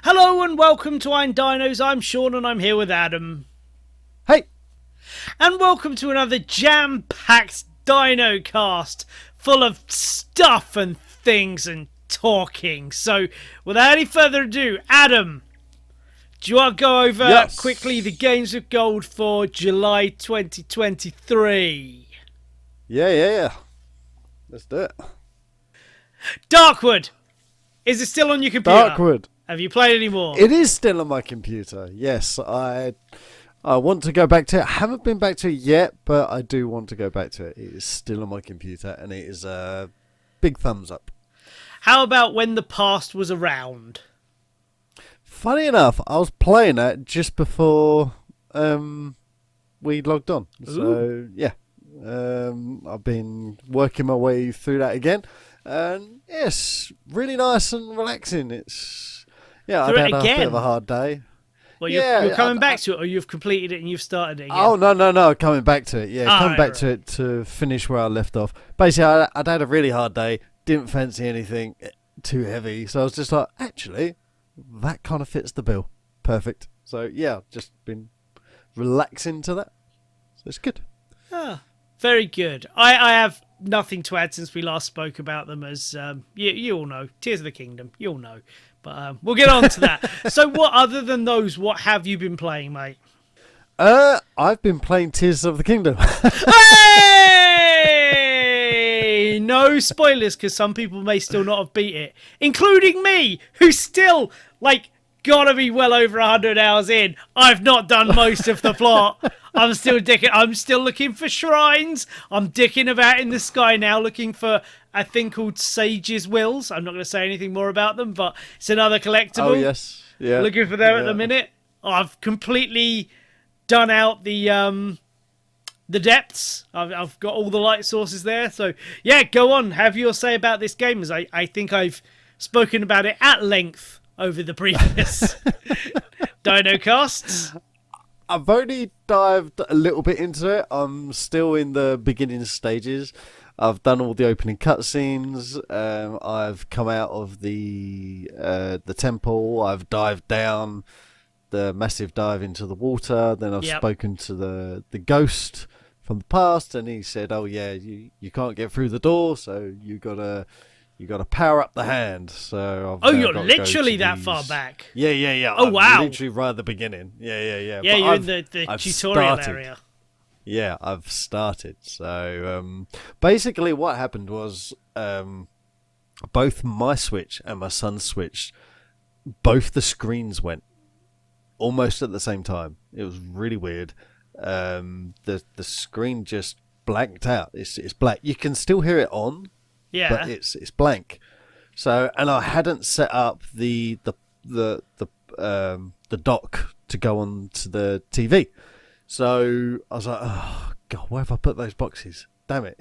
Hello and welcome to I'm Dinos. I'm Shaun and I'm here with Adam. Hey! And welcome to another jam-packed Dinocast full of stuff and things and talking. So, without any further ado, Adam, do you want to go over quickly the Games of Gold for July 2023? Yeah. Let's do it. Darkwood! Is it still on your computer? Darkwood. Have you played any more? It is still on my computer. Yes, I want to go back to it. I haven't been back to it yet, but I do want to go back to it. It is still on my computer, and it is a big thumbs up. How about When the Past Was Around? Funny enough, I was playing that just before we logged on. Ooh. So, yeah. I've been working my way through that again. And, yes, really nice and relaxing. I've had a bit of a hard day. Well, you're coming back to it, or you've completed it and you've started it again? Oh, no, coming back to it. Yeah, coming back to it to finish where I left off. Basically, I'd had a really hard day, didn't fancy anything too heavy, so I was just like, actually, that kind of fits the bill. Perfect. So, yeah, just been relaxing to that. So it's good. Ah, very good. I have nothing to add since we last spoke about them, as you all know. Tears of the Kingdom, you all know. But we'll get on to that. So what, other than those, what have you been playing, mate? I've been playing Tears of the Kingdom. Hey! No spoilers, because some people may still not have beat it, including me, who's still, gotta be well over 100 hours in. I've not done most of the plot. I'm still looking for shrines. I'm dicking about in the sky now, looking for a thing called Sage's Wills. I'm not going to say anything more about them, but it's another collectible. Oh, yes. Yeah. Looking for them at the minute. I've completely done out the depths. I've got all the light sources there. So, yeah, go on. Have your say about this game, as I think I've spoken about it at length over the previous Dinocasts. I've only dived a little bit into it. I'm still in the beginning stages. I've done all the opening cutscenes. I've come out of the temple. I've dived down the massive dive into the water. Then I've spoken to the ghost from the past, and he said, "Oh yeah, you can't get through the door, so you gotta power up the hand." So you're literally that far back. Yeah. Oh, wow. I'm literally right at the beginning. Yeah. Yeah, but you're in the tutorial area. Yeah, I've started. So basically what happened was both my Switch and my son's Switch, both the screens went almost at the same time. It was really weird. The screen just blanked out. It's black. You can still hear it on. Yeah. But it's blank. So, and I hadn't set up the dock to go on to the TV. So I was like, oh God, where have I put those boxes? Damn it.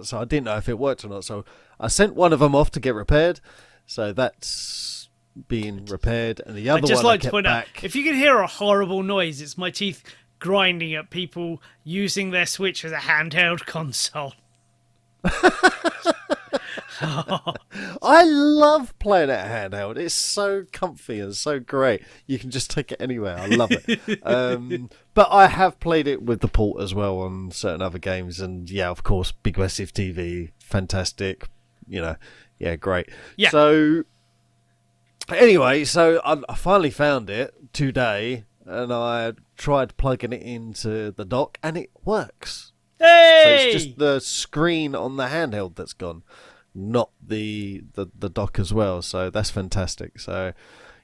So I didn't know if it worked or not. So I sent one of them off to get repaired. So that's being repaired. And the other one, I'd just like to point out, if you can hear a horrible noise, it's my teeth grinding at people using their Switch as a handheld console. I love playing it handheld. It's so comfy and so great. You can just take it anywhere. I love it. But I have played it with the port as well on certain other games, and yeah, of course, big massive TV, fantastic. Great. Yeah. So anyway, I finally found it today, and I tried plugging it into the dock, and it works. Hey! So it's just the screen on the handheld that's gone, not the dock as well. So that's fantastic. So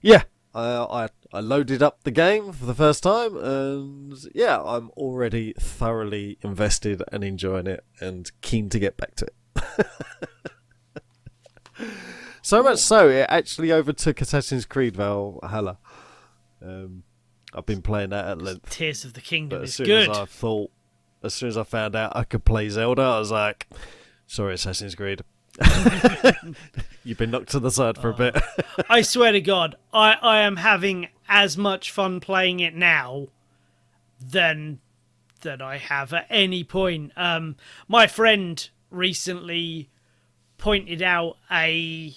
yeah, I loaded up the game for the first time, and yeah, I'm already thoroughly invested and enjoying it and keen to get back to it. So much so, it actually overtook Assassin's Creed Valhalla. I've been playing that at length. Tears of the Kingdom is good. As soon as I found out I could play Zelda, I was like, sorry, Assassin's Creed. You've been knocked to the side for a bit. I swear to God, I am having as much fun playing it now than I have at any point. My friend recently pointed out a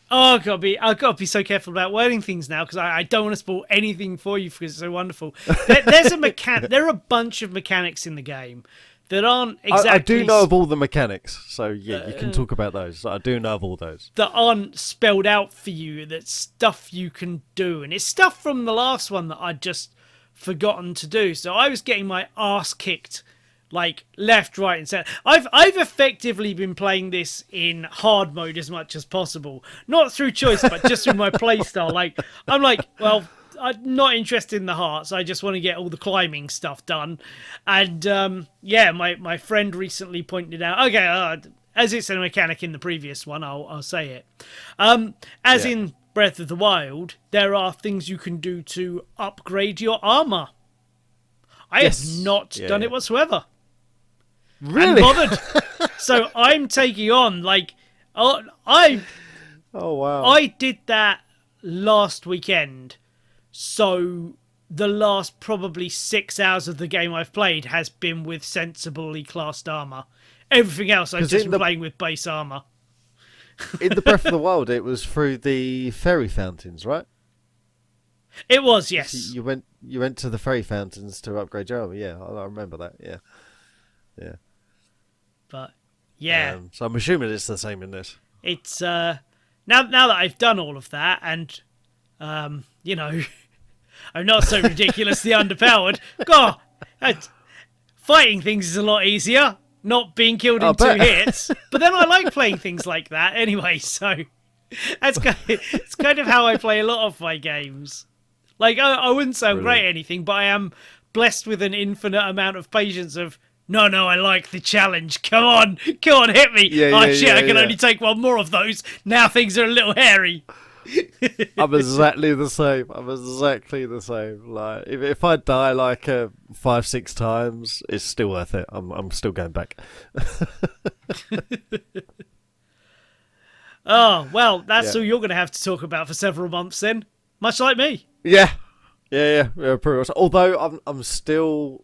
Oh, I've got to be so careful about wording things now because I don't want to spoil anything for you because it's so wonderful. There's a there are a bunch of mechanics in the game that aren't exactly. I do know of all the mechanics, so yeah, you can talk about those. I do know of all those. That aren't spelled out for you. That's stuff you can do, and it's stuff from the last one that I'd just forgotten to do. So I was getting my ass kicked. Like left, right, and center. I've effectively been playing this in hard mode as much as possible, not through choice, but just through my playstyle. Like I'm like, well, I'm not interested in the hearts. I just want to get all the climbing stuff done. And yeah, my friend recently pointed out. Okay, as it's a mechanic in the previous one, I'll say it. As in Breath of the Wild, there are things you can do to upgrade your armor. I have not done it whatsoever. Really? Bothered. So I'm taking on oh wow. I did that last weekend. So the last probably 6 hours of the game I've played has been with sensibly classed armor. Everything else I've just been playing with base armor. In the Breath of the Wild, it was through the fairy fountains, right? It was, yes. You went to the fairy fountains to upgrade your armor. Yeah, I remember that. Yeah. But yeah, so I'm assuming it's the same in this. It's now that I've done all of that, and you know, I'm not so ridiculously underpowered. God, fighting things is a lot easier. Not being killed in 2 hits, but then I like playing things like that anyway. So it's kind of how I play a lot of my games. Like I wouldn't say I'm great at anything, but I am blessed with an infinite amount of patience. Of no, I like the challenge. Come on, hit me. I can only take one more of those. Now things are a little hairy. I'm exactly the same. Like if I die like 5-6 times, it's still worth it. I'm still going back. Oh well, that's all you're going to have to talk about for several months then. Much like me. Yeah, pretty much. Although I'm still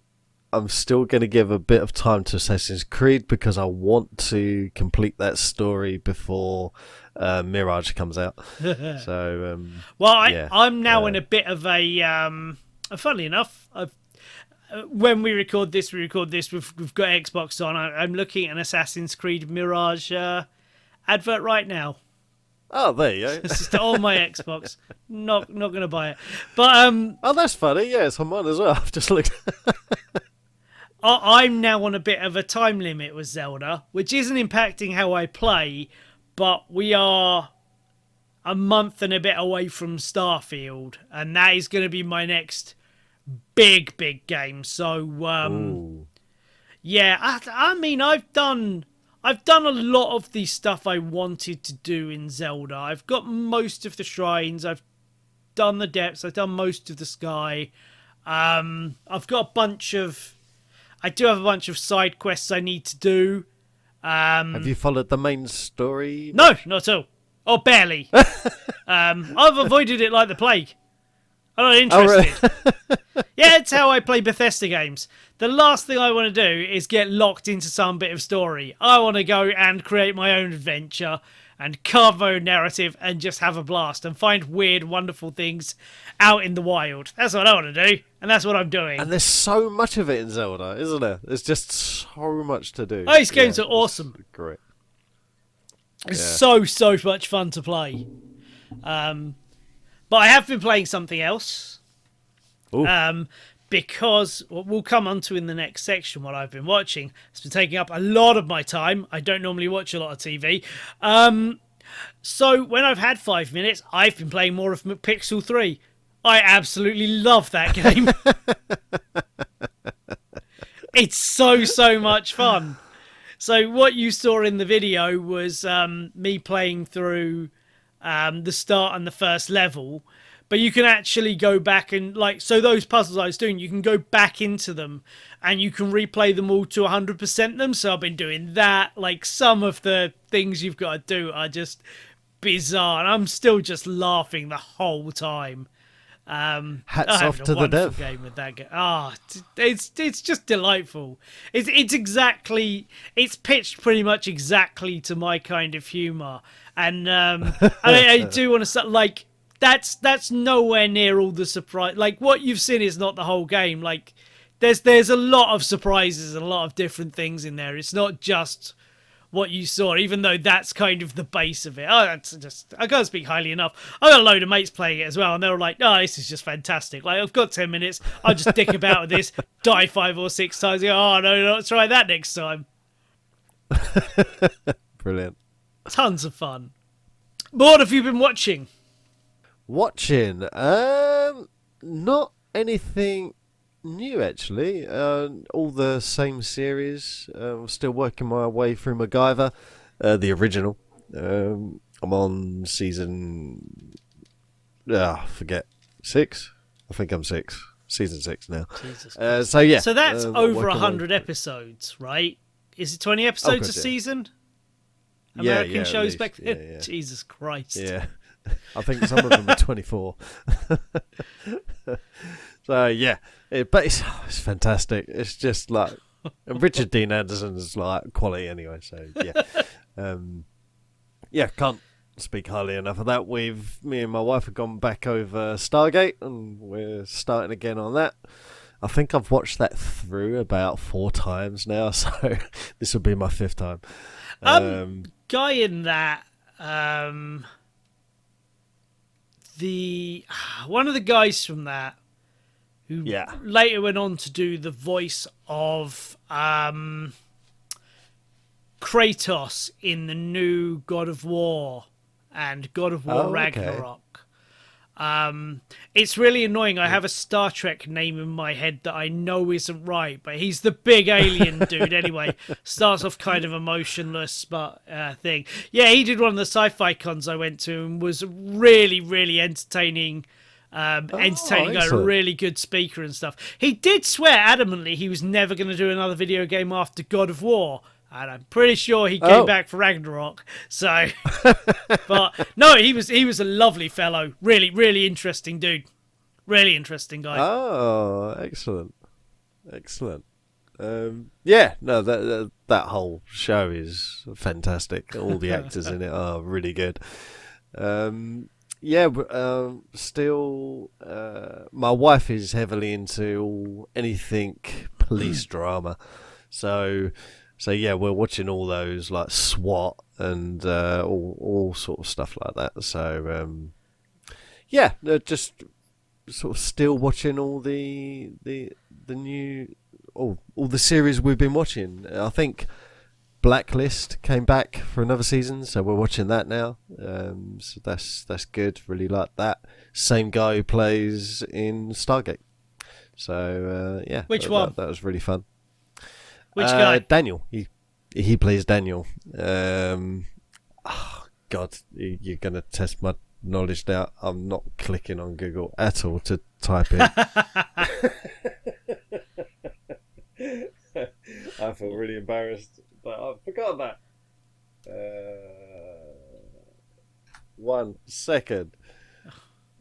going to give a bit of time to Assassin's Creed because I want to complete that story before Mirage comes out. So, I'm now in a bit of a. Funnily enough, when we record this, we've got Xbox on. I'm looking at an Assassin's Creed Mirage advert right now. Oh, there you go. It's just on my Xbox. Not going to buy it, but oh, that's funny. Yeah, it's on mine as well. I've just looked. I'm now on a bit of a time limit with Zelda, which isn't impacting how I play, but we are a month and a bit away from Starfield, and that is going to be my next big game. So, yeah, I mean, I've done a lot of the stuff I wanted to do in Zelda. I've got most of the shrines. I've done the depths. I've done most of the sky. I've got I do have a bunch of side quests I need to do. Have you followed the main story? No, not at all. Or barely. I've avoided it like the plague. I'm not interested. Oh, really? Yeah, it's how I play Bethesda games. The last thing I want to do is get locked into some bit of story. I want to go and create my own adventure and carve my own narrative and just have a blast and find weird, wonderful things out in the wild. That's what I want to do, and that's what I'm doing. And there's so much of it in Zelda, isn't there? There's just so much to do. Oh, these games are awesome. Great. It's so much fun to play. But I have been playing something else. Because what we'll come on to in the next section, what I've been watching, it's been taking up a lot of my time. I don't normally watch a lot of TV. So when I've had 5 minutes, I've been playing more of McPixel 3. I absolutely love that game. It's so much fun. So what you saw in the video was me playing through the start and the first level. But you can actually go back and, so those puzzles I was doing, you can go back into them and you can replay them all to 100% them. So I've been doing that. Some of the things you've got to do are just bizarre. And I'm still just laughing the whole time. Hats off to the dev. Game with that game. It's just delightful. It's pitched pretty much exactly to my kind of humor, and I do want to say, like, that's nowhere near all the surprise. Like, what you've seen is not the whole game. Like, there's a lot of surprises and a lot of different things in there. It's not just what you saw, even though that's kind of the base of it. I can't speak highly enough. I got a load of mates playing it as well, and they were like, "Oh, this is just fantastic! Like, I've got 10 minutes. I'll just dick about with this, die 5 or 6 times. Go, oh no, let's try that next time." Brilliant. Tons of fun. But what have you been watching? Not anything new, actually. All the same series. I'm still working my way through MacGyver, the original. I'm on season, forget, 6. I think I'm 6. Season 6 now. So yeah. So that's over 100 episodes, right? Is it 20 episodes a season? American shows back then. Yeah. Jesus Christ. Yeah. I think some of them are 24. So yeah, but it's fantastic. It's just like Richard Dean Anderson's like quality anyway. So yeah, can't speak highly enough of that. Me and my wife have gone back over Stargate, and we're starting again on that. I think I've watched that through about 4 times now, so this will be my 5th time. Guy in that, one of the guys from that, who later went on to do the voice of Kratos in the new God of War and God of War Ragnarok. It's really annoying. I have a Star Trek name in my head that I know isn't right, but he's the big alien dude anyway. Starts off kind of emotionless, but thing. Yeah, he did one of the sci-fi cons I went to and was really, really entertaining. A really good speaker and stuff. He did swear adamantly he was never going to do another video game after God of War, and I'm pretty sure he came back for Ragnarok. So, but no, he was a lovely fellow. Really, really interesting dude. Really interesting guy. Oh, excellent. That whole show is fantastic. All the actors in it are really good. Still, my wife is heavily into anything police drama, so yeah, we're watching all those like SWAT and all sort of stuff like that. So just sort of still watching all the new all the series we've been watching. I think Blacklist came back for another season, so we're watching that now. So that's good. Really like that. Same guy who plays in Stargate. So which one? That was really fun. Which guy? Daniel. He plays Daniel. God, you're gonna test my knowledge now. I'm not clicking on Google at all to type in. I feel really embarrassed. But I forgot that. 1 second.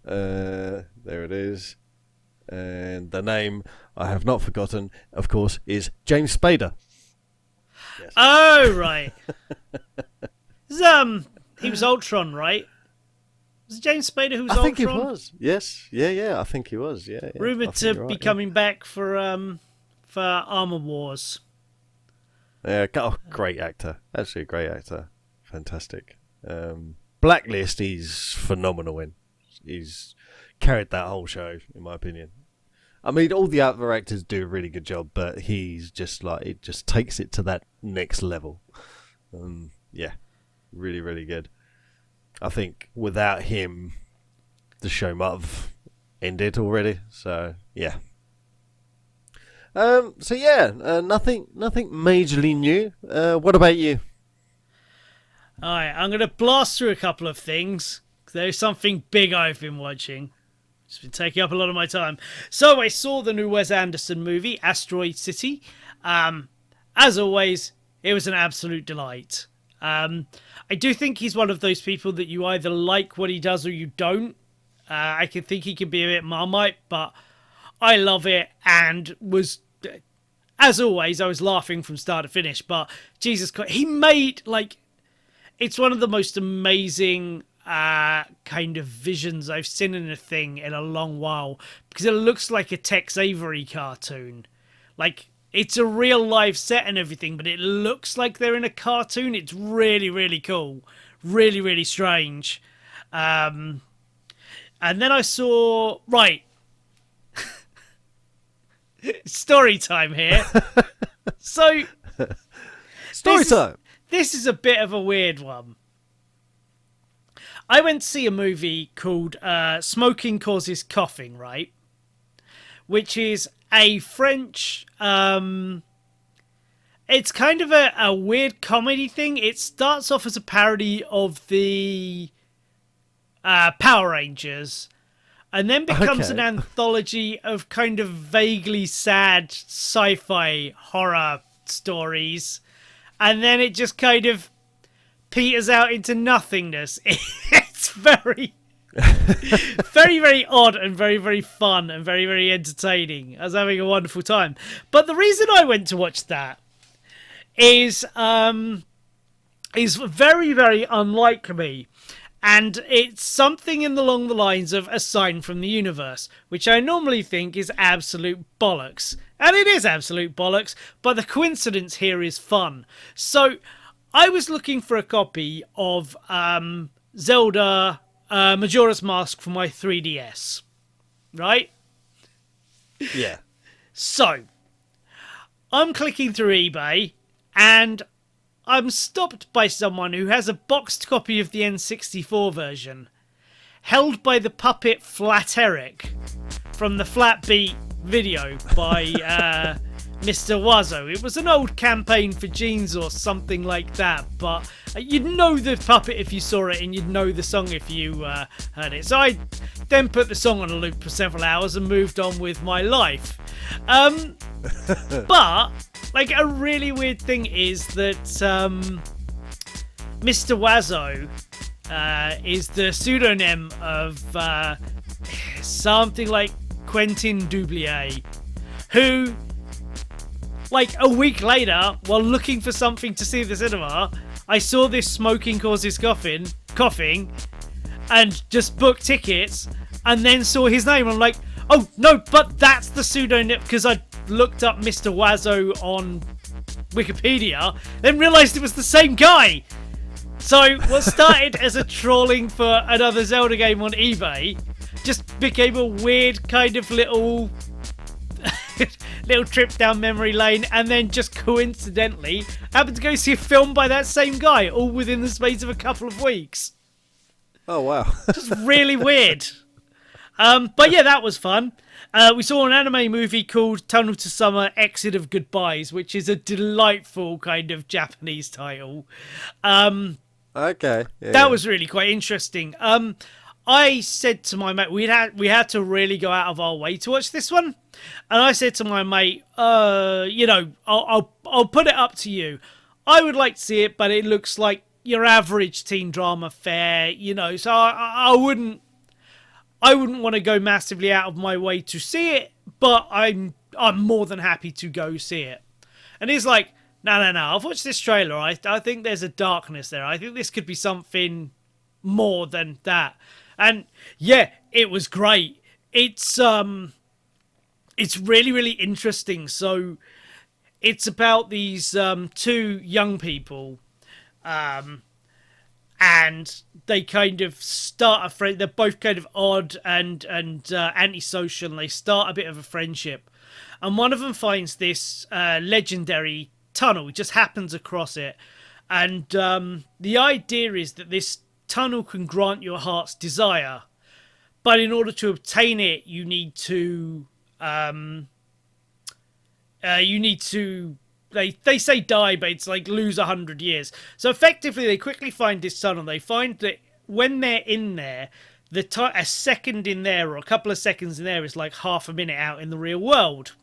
There it is. And the name I have not forgotten, of course, is James Spader. Yes. Oh, right. He was Ultron, right? Was it James Spader who was Ultron? I think he was. Yes. Yeah. I think he was. Yeah. Rumoured to be coming back for Armor Wars. Yeah, great actor. Actually, a great actor. Fantastic. Blacklist, he's phenomenal in. He's carried that whole show, in my opinion. I mean, all the other actors do a really good job, but he's just like, it just takes it to that next level. Really, really good. I think without him, the show might have ended already. So, yeah. Nothing majorly new. What about you? Alright, I'm going to blast through a couple of things. There's something big I've been watching. It's been taking up a lot of my time. So I saw the new Wes Anderson movie, Asteroid City. As always, it was an absolute delight. I do think he's one of those people that you either like what he does or you don't. I can think he can be a bit Marmite, but I love it, and was, as always, I was laughing from start to finish. But Jesus Christ, he made, like, it's one of the most amazing kind of visions I've seen in a thing in a long while, because it looks like a Tex Avery cartoon. Like, it's a real life set and everything, but it looks like they're in a cartoon. It's really, really cool. Really, really strange. And then I saw... Right. Story time here. So... Story time. This is a bit of a weird one. I went to see a movie called Smoking Causes Coughing, right? Which is a French... it's kind of a weird comedy thing. It starts off as a parody of the Power Rangers, and then becomes an anthology of kind of vaguely sad sci-fi horror stories, and then it just kind of peters out into nothingness. It's very, very, very odd and very, very fun and very, very entertaining. I was having a wonderful time. But the reason I went to watch that is very, very unlike me. And it's something along the lines of A Sign from the Universe, which I normally think is absolute bollocks. And it is absolute bollocks, but the coincidence here is fun. So I was looking for a copy of Zelda Majora's Mask for my 3DS, right? Yeah. So I'm clicking through eBay, and I'm stopped by someone who has a boxed copy of the N64 version, held by the puppet Flat Eric from the Flat Beat video by Mr. Wazzo. It was an old campaign for jeans or something like that, but you'd know the puppet if you saw it, and you'd know the song if you heard it. So I then put the song on a loop for several hours and moved on with my life. But like, a really weird thing is that Mr. Wazzo is the pseudonym of something like Quentin Dupieux, who, like, a week later, while looking for something to see at the cinema, I saw this Smoking Causes Coughing, and just booked tickets, and then saw his name. I'm like, oh no, but that's the pseudonym, because I looked up Mr. Wazzo on Wikipedia, then realised it was the same guy. So what started as a trawling for another Zelda game on eBay just became a weird kind of little trip down memory lane, and then just coincidentally happened to go see a film by that same guy, all within the space of a couple of weeks. Oh wow. Just really weird. But yeah, that was fun. We saw an anime movie called Tunnel to Summer, Exit of Goodbyes, which is a delightful kind of Japanese title. Okay. Yeah. That was really quite interesting. I said to my mate, we had to really go out of our way to watch this one, and I said to my mate, you know, I'll put it up to you. I would like to see it, but it looks like your average teen drama fare, you know. So I wouldn't want to go massively out of my way to see it, but I'm more than happy to go see it. And he's like, no, I've watched this trailer. I think there's a darkness there. I think this could be something more than that. And yeah, it was great. It's really, really interesting. So it's about these two young people, and they kind of start a friend. They're both kind of odd and antisocial, and they start a bit of a friendship. And one of them finds this legendary tunnel. He just happens across it, and the idea is that this tunnel can grant your heart's desire, but in order to obtain it, you need to they say die, but it's like lose 100 years. So effectively, they quickly find this tunnel. They find that when they're in there, a second in there or a couple of seconds in there is like half a minute out in the real world.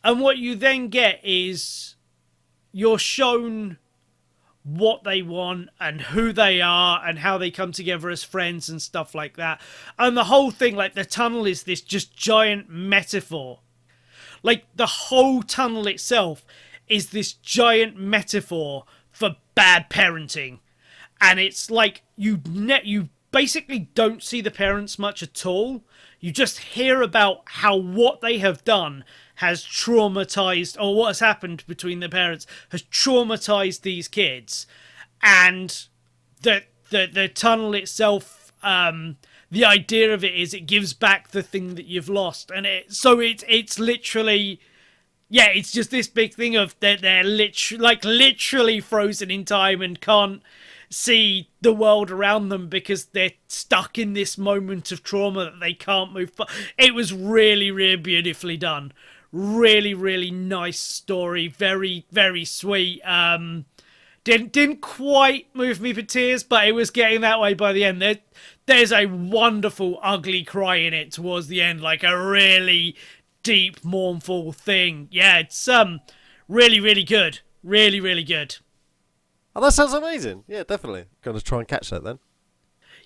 And what you then get is you're shown what they want and who they are and how they come together as friends and stuff like that. And the whole thing, like the tunnel is this just giant metaphor. Like the whole tunnel itself is this giant metaphor for bad parenting. And it's like you basically don't see the parents much at all. You just hear about how what they have done has traumatized, or what has happened between the parents has traumatized these kids. And the tunnel itself, the idea of it is it gives back the thing that you've lost. And it's literally, yeah, it's just this big thing of they're literally frozen in time and can't see the world around them because they're stuck in this moment of trauma that they can't move. It was really, really beautifully done. Really, really nice story. Very, very sweet. Didn't quite move me for tears, but it was getting that way by the end. There's a wonderful ugly cry in it towards the end, like a really deep, mournful thing. Yeah, it's really, really good. Really, really good. Oh, that sounds amazing. Yeah, definitely. Gonna try and catch that then.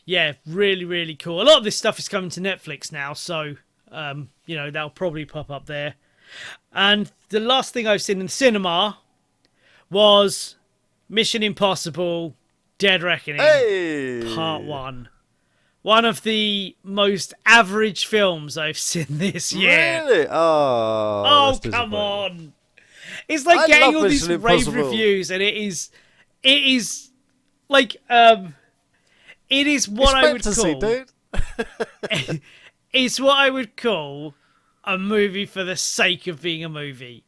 Yeah, really, really cool. A lot of this stuff is coming to Netflix now, so that'll probably pop up there. And the last thing I've seen in the cinema was Mission Impossible: Dead Reckoning Part 1. One of the most average films I've seen this year. Really? Oh, come on. It's like getting all these rave reviews, and it is like it is what I would call, dude. It's what I would call a movie for the sake of being a movie.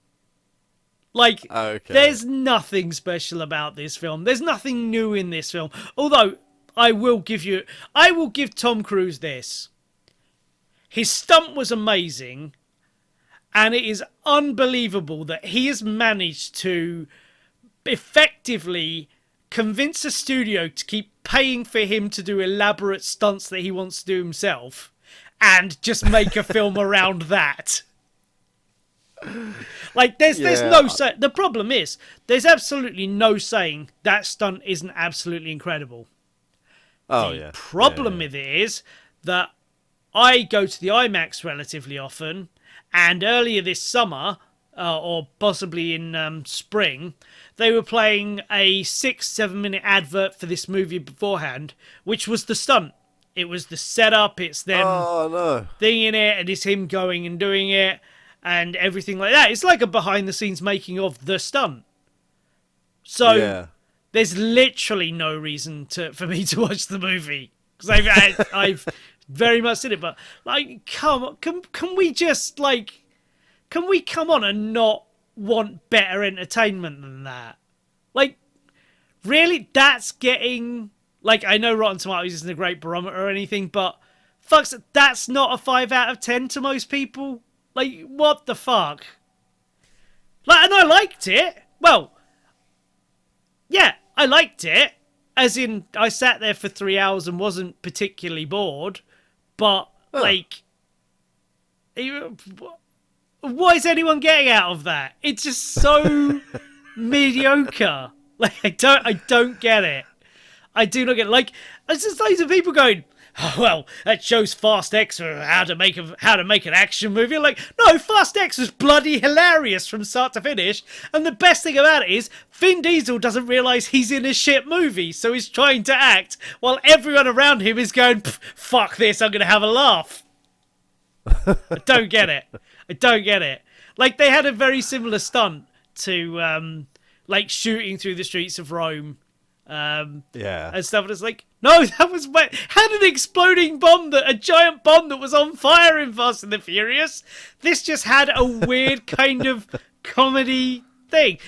Like, There's nothing special about this film. There's nothing new in this film. Although I will give Tom Cruise this. His stunt was amazing, and it is unbelievable that he has managed to effectively convince a studio to keep paying for him to do elaborate stunts that he wants to do himself and just make a film around that. Like, there's no say. The problem is, there's absolutely no saying that stunt isn't absolutely incredible. The problem with it is that I go to the IMAX relatively often, and earlier this summer, or possibly in spring, they were playing a 6-7 minute advert for this movie beforehand, which was the stunt. It was the setup, it's them thing in it, and it's him going and doing it, and everything like that. It's like a behind the scenes making of the stunt. So there's literally no reason for me to watch the movie, because I've very much seen it. But like, can we just like, can we come on and not want better entertainment than that? Like, really, that's getting, like, I know Rotten Tomatoes isn't a great barometer or anything, but that's not a 5 out of 10 to most people. Like, what the fuck? Like, and I liked it. Well, yeah, I liked it. As in, I sat there for 3 hours and wasn't particularly bored. But, like, what is anyone getting out of that? It's just so mediocre. Like, I don't get it. I do not get it. Like, there's just loads of people going, oh, well, that shows Fast X for how to make an action movie. I'm like, no, Fast X was bloody hilarious from start to finish. And the best thing about it is Vin Diesel doesn't realise he's in a shit movie, so he's trying to act while everyone around him is going, fuck this, I'm going to have a laugh. I don't get it. I don't get it. Like, they had a very similar stunt to like shooting through the streets of Rome. And stuff. And it's like, no, that was had an exploding bomb, a giant bomb that was on fire in Fast and the Furious. This just had a weird kind of comedy thing,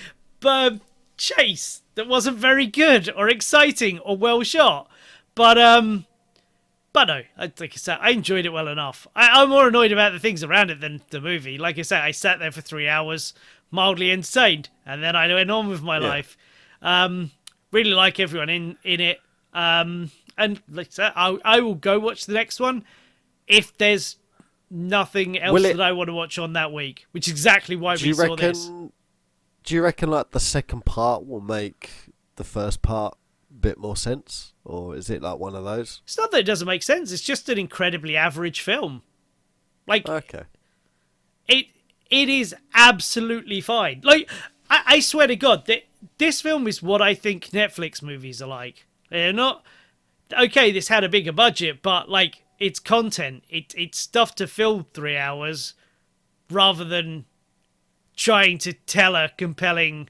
but chase that wasn't very good or exciting or well shot. But no, like I said, I enjoyed it well enough. I'm more annoyed about the things around it than the movie. Like I said, I sat there for 3 hours, mildly entertained, and then I went on with my life. Really like everyone in it. And like I said, I will go watch the next one if there's nothing else that I want to watch on that week, which is exactly why we saw this. Do you reckon like the second part will make the first part a bit more sense, or is it like one of those? It's not that it doesn't make sense. It's just an incredibly average film. Like, Okay. it is absolutely fine. Like, I swear to God, that this film is what I think Netflix movies are like. They're not... Okay, this had a bigger budget, but, like, it's content. It's stuff to fill 3 hours rather than trying to tell a compelling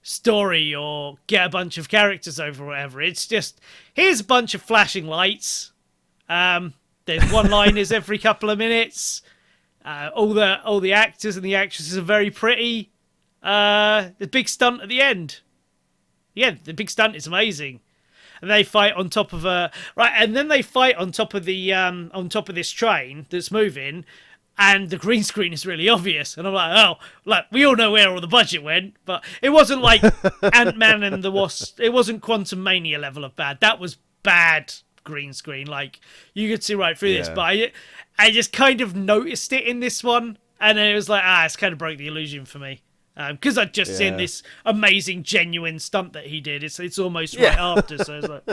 story or get a bunch of characters over or whatever. It's just, here's a bunch of flashing lights. There's one-liners every couple of minutes. All the actors and the actresses are very pretty. The big stunt at the end. Yeah, the big stunt is amazing. And they fight on top of and then they fight on top of this train that's moving, and the green screen is really obvious. And I'm like, oh, look, we all know where all the budget went, but it wasn't like Ant-Man and the Wasp. It wasn't Quantum Mania level of bad. That was bad green screen. Like, you could see right through this, but I just kind of noticed it in this one, and then it was like, it's kind of broke the illusion for me. Because I'd just seen this amazing, genuine stunt that he did. It's almost right after, so it's like...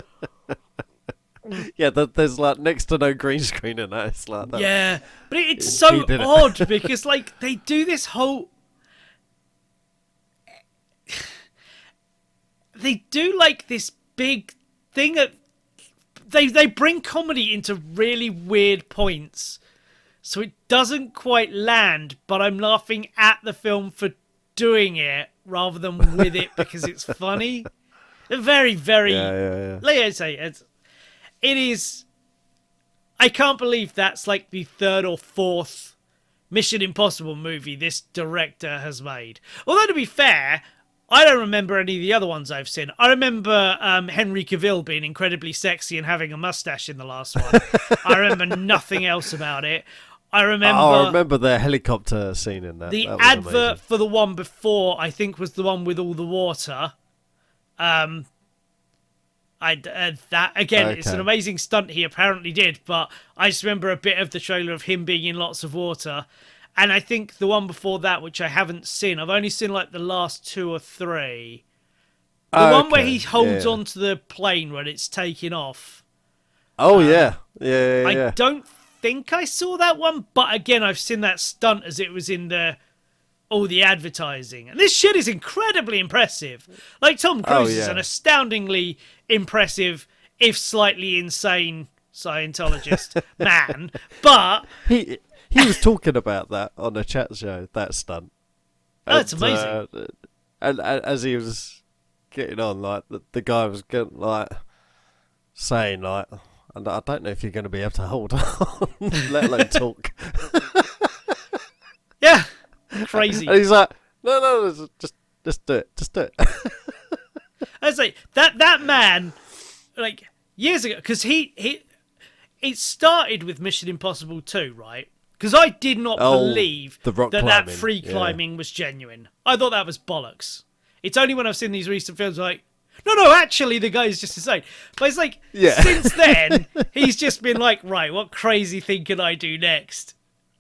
Yeah, there's like next to no green screen in that. It's like that. Yeah, but it's so odd because, like, they do this whole... They do, like, this big thing that... They bring comedy into really weird points, so it doesn't quite land, but I'm laughing at the film for doing it rather than with it because it's funny. Very, very... Like I say, it is... I can't believe that's like the third or fourth Mission Impossible movie this director has made. Although, to be fair, I don't remember any of the other ones I've seen. I remember Henry Cavill being incredibly sexy and having a mustache in the last one. I remember nothing else about it. I remember the helicopter scene in that. The that advert amazing. for the one before, I think, was the one with all the water. That again, it's an amazing stunt he apparently did, but I just remember a bit of the trailer of him being in lots of water. And I think the one before that, which I haven't seen, I've only seen like the last 2 or 3. The one where he holds onto the plane when it's taking off. Oh, yeah. I don't think I saw that one, but again, I've seen that stunt as it was in all the advertising. And this shit is incredibly impressive. Like, Tom Cruise is an astoundingly impressive, if slightly insane, Scientologist man. But he was talking about that on a chat show, that stunt. Oh, it's amazing. And as he was getting on, like the guy was getting, like saying, like, and I don't know if you're going to be able to hold on, let alone talk. Yeah, crazy. And he's like, no, just do it, just do it. I was like, that man, like, years ago, because it started with Mission Impossible 2, right? Because I did not believe that free climbing was genuine. I thought that was bollocks. It's only when I've seen these recent films like, no, actually, the guy's just insane. But it's like, since then, he's just been like, right, what crazy thing can I do next?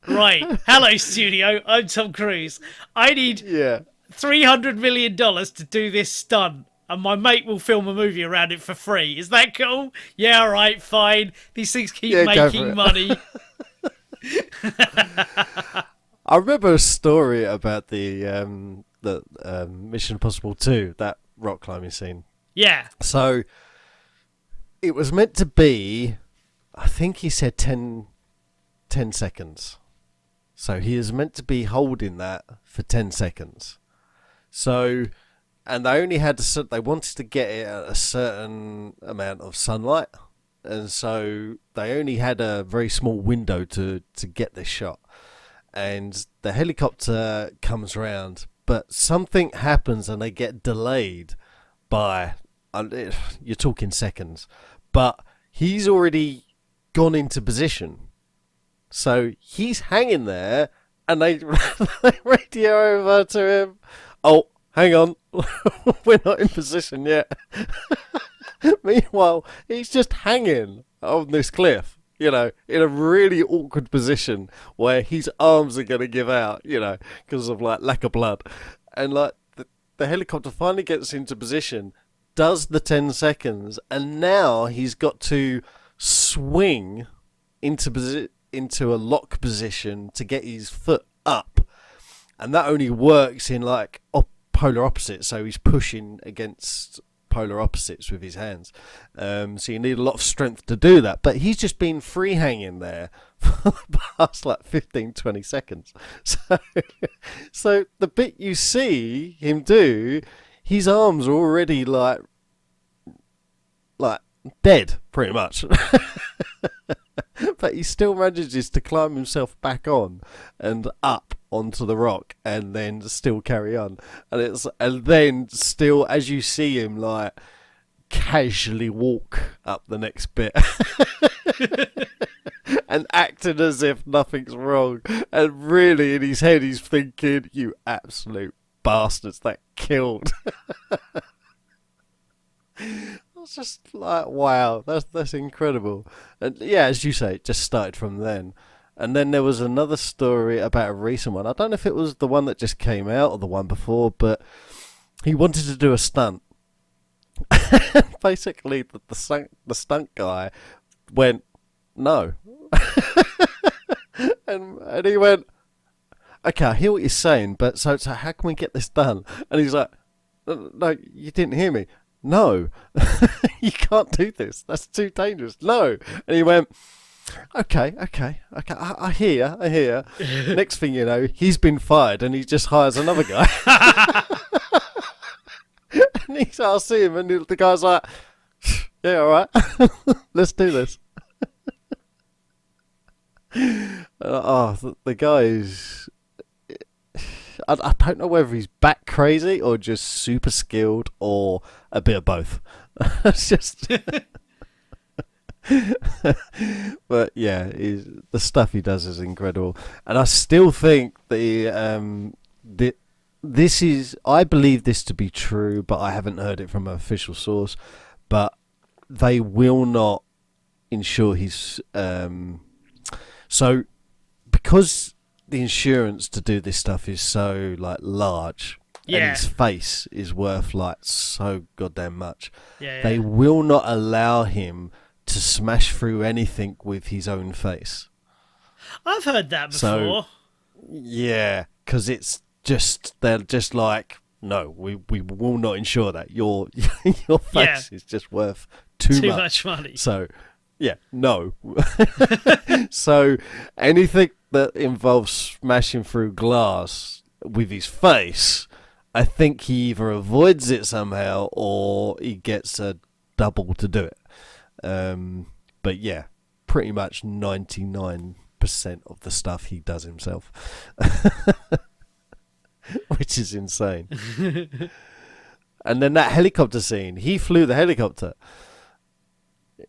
Right, hello, studio, I'm Tom Cruise. I need $300 million to do this stunt, and my mate will film a movie around it for free. Is that cool? Yeah, all right, fine. These things keep making money. I remember a story about the Mission Impossible 2, that rock climbing scene. Yeah. So it was meant to be, I think he said 10 seconds. So he is meant to be holding that for 10 seconds. So, and they only had they wanted to get it at a certain amount of sunlight. And so they only had a very small window to get this shot. And the helicopter comes around, but something happens and they get delayed by, you're talking seconds, but he's already gone into position. So he's hanging there and they radio over to him. Oh, hang on. We're not in position yet. Meanwhile, he's just hanging on this cliff, you know, in a really awkward position where his arms are going to give out, you know, because of, like, lack of blood. And, like, the helicopter finally gets into position. does the 10 seconds, and now he's got to swing into a lock position to get his foot up, and that only works in like polar opposites, so he's pushing against polar opposites with his hands, so you need a lot of strength to do that, but he's just been free hanging there for the past like 15-20 seconds. So the bit you see him do, his arms are already like dead pretty much. But he still manages to climb himself back on and up onto the rock, and then still carry on. And then still, as you see him like casually walk up the next bit, and acting as if nothing's wrong. And really, in his head, he's thinking, "You absolute bastards, that killed." It's just like, wow, that's incredible. And yeah, as you say, it just started from then. And then there was another story about a recent one. I don't know if it was the one that just came out or the one before, but he wanted to do a stunt. Basically, the stunt guy went, no. and he went, okay, I hear what you're saying, but so how can we get this done? And he's like, no, you didn't hear me. No, you can't do this. That's too dangerous. No. And he went, okay. I hear. Next thing you know, he's been fired, and he just hires another guy. And I'll see him, and the guy's like, yeah, all right, let's do this. The guy is... I don't know whether he's back crazy or just super skilled or a bit of both. It's just... But yeah, the stuff he does is incredible. And I still think this is... I believe this to be true, but I haven't heard it from an official source. But they will not insure his... So, because the insurance to do this stuff is so like large, and his face is worth like so goddamn much, they will not allow him to smash through anything with his own face. I've heard that before. Yeah, because they're just like, no, we will not insure that. Your face is just worth too much money. So yeah, no. So anything that involves smashing through glass with his face, I think he either avoids it somehow or he gets a double to do it. But yeah, pretty much 99% of the stuff he does himself. Which is insane. And then that helicopter scene, he flew the helicopter.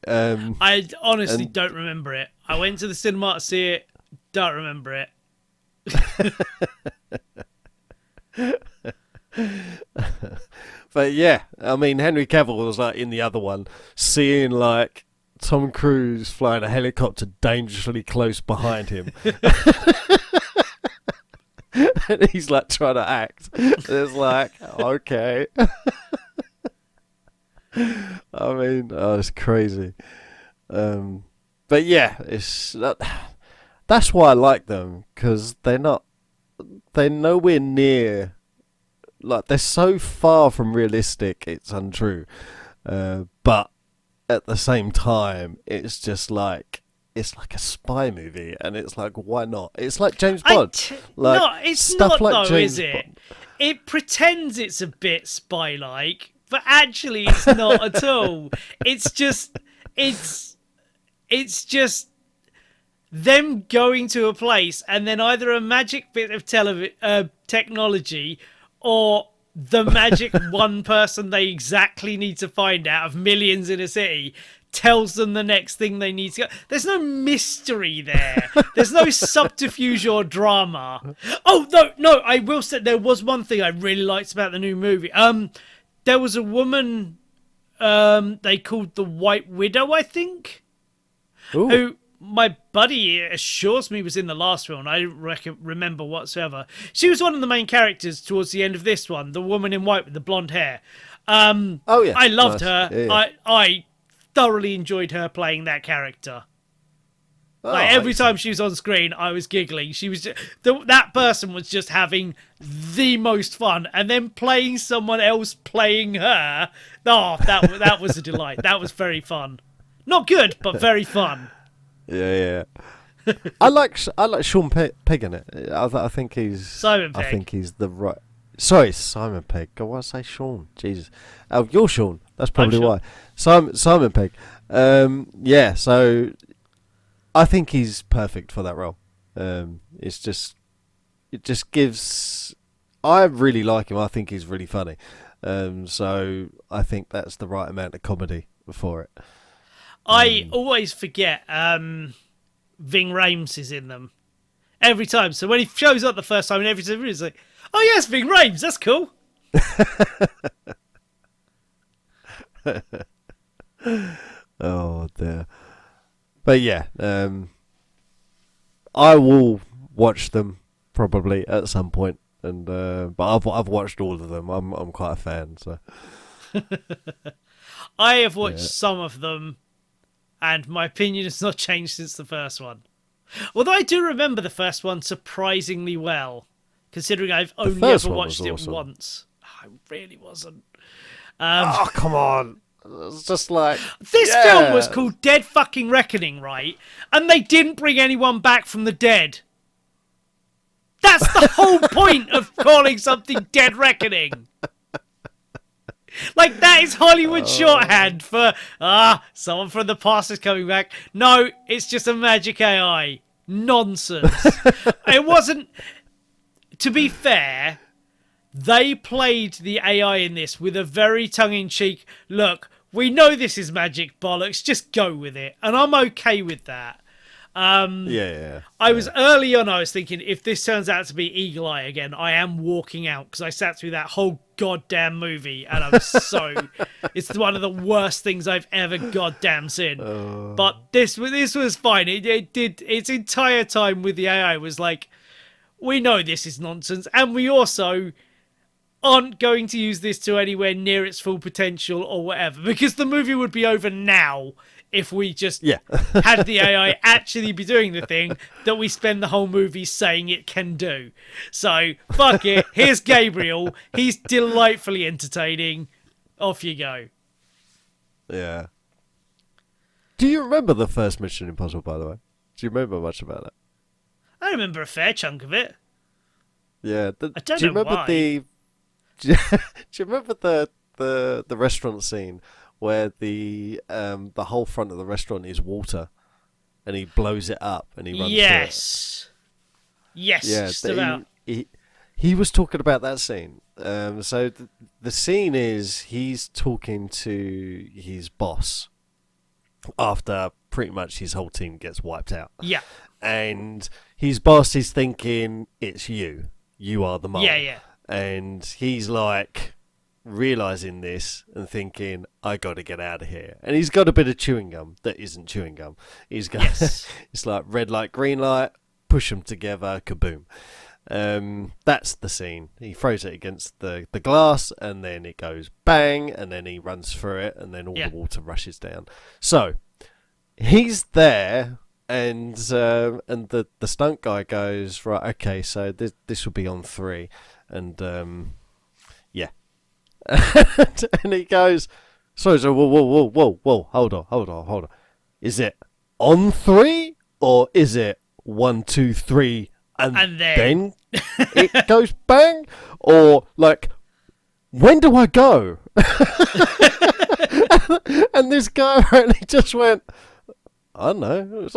I honestly don't remember it. I went to the cinema to see it. Don't remember it. But yeah, I mean, Henry Cavill was like in the other one, seeing like Tom Cruise flying a helicopter dangerously close behind him. And he's like trying to act. It's like, okay. I mean, it's crazy. But yeah, that's why I like them, because they're nowhere near, like, they're so far from realistic, it's untrue. But at the same time, it's just like, it's like a spy movie, and it's like, why not? It's like James Bond. No, it's stuff not like though, James is it? Bond. It pretends it's a bit spy-like, but actually it's not at all. It's just them going to a place, and then either a magic bit of technology or the magic one person they exactly need to find out of millions in a city tells them the next thing they need to go. There's no mystery there. There's no subterfuge or drama. Oh, no, I will say there was one thing I really liked about the new movie. There was a woman they called the White Widow, I think. Ooh. Who my buddy assures me was in the last film. I don't remember whatsoever. She was one of the main characters towards the end of this one, the woman in white with the blonde hair. Oh yeah, I loved nice. her. Yeah, yeah. I thoroughly enjoyed her playing that character. Oh, Like every time excellent. she was on screen, I was giggling. She was that person was just having the most fun, and then playing someone else playing her. Oh, that was a delight. That was very fun. Not good, but very fun. Yeah, yeah. I like Sean Pegg in it. I think he's Simon I Pegg. think he's the right. Sorry, Simon Pegg. God, why did I say Sean? Jesus. Oh, you're Sean. That's probably Sean. why. Simon Pegg. Yeah. So I think he's perfect for that role. It just gives. I really like him. I think he's really funny. So I think that's the right amount of comedy for it. I always forget Ving Rhames is in them every time. So when he shows up the first time, and every time it's like, oh yes, Ving Rhames, that's cool. Oh dear. But yeah, I will watch them probably at some point, and but I've watched all of them. I'm quite a fan. So I have watched yeah. some of them, and my opinion has not changed since the first one. Although I do remember the first one surprisingly well, considering I've only first ever one was watched it awesome. once. Oh, it really wasn't. Oh come on! It's just like This yeah. film was called Dead Fucking Reckoning, right? And they didn't bring anyone back from the dead. That's the whole point of calling something Dead Reckoning. Like, that is Hollywood shorthand for, someone from the past is coming back. No, it's just a magic AI. Nonsense. It wasn't... To be fair, they played the AI in this with a very tongue-in-cheek, look, we know this is magic bollocks, just go with it. And I'm okay with that. Yeah. I was early on, I was thinking, if this turns out to be Eagle Eye again, I am walking out, because I sat through that whole goddamn movie, and I was so... It's one of the worst things I've ever goddamn seen. But this was fine. It did... Its entire time with the AI was like, we know this is nonsense, and we also aren't going to use this to anywhere near its full potential or whatever, because the movie would be over now if we just had the AI actually be doing the thing that we spend the whole movie saying it can do. So, fuck it. Here's Gabriel. He's delightfully entertaining. Off you go. Yeah. Do you remember the first Mission Impossible, by the way? Do you remember much about it? I remember a fair chunk of it. Yeah. I don't do you know remember why. do you remember the restaurant scene where the whole front of the restaurant is water, and he blows it up and he runs through it? Yes, Yeah, just about. he was talking about that scene. So the scene is he's talking to his boss after pretty much his whole team gets wiped out. Yeah. And his boss is thinking, it's you. You are the mole. Yeah. And he's like realizing this and thinking, I got to get out of here. And he's got a bit of chewing gum that isn't chewing gum. He's got it's like red light, green light, push them together, kaboom. That's the scene. He throws it against the glass, and then it goes bang, and then he runs through it, and then all the water rushes down. So he's there, and the stunt guy goes, right, okay, so this will be on 3, and yeah. And he goes, sorry, so whoa, hold on. Is it on 3, or is it 1, 2, 3, and then it goes bang? Or like, when do I go? And this guy apparently just went, I don't know.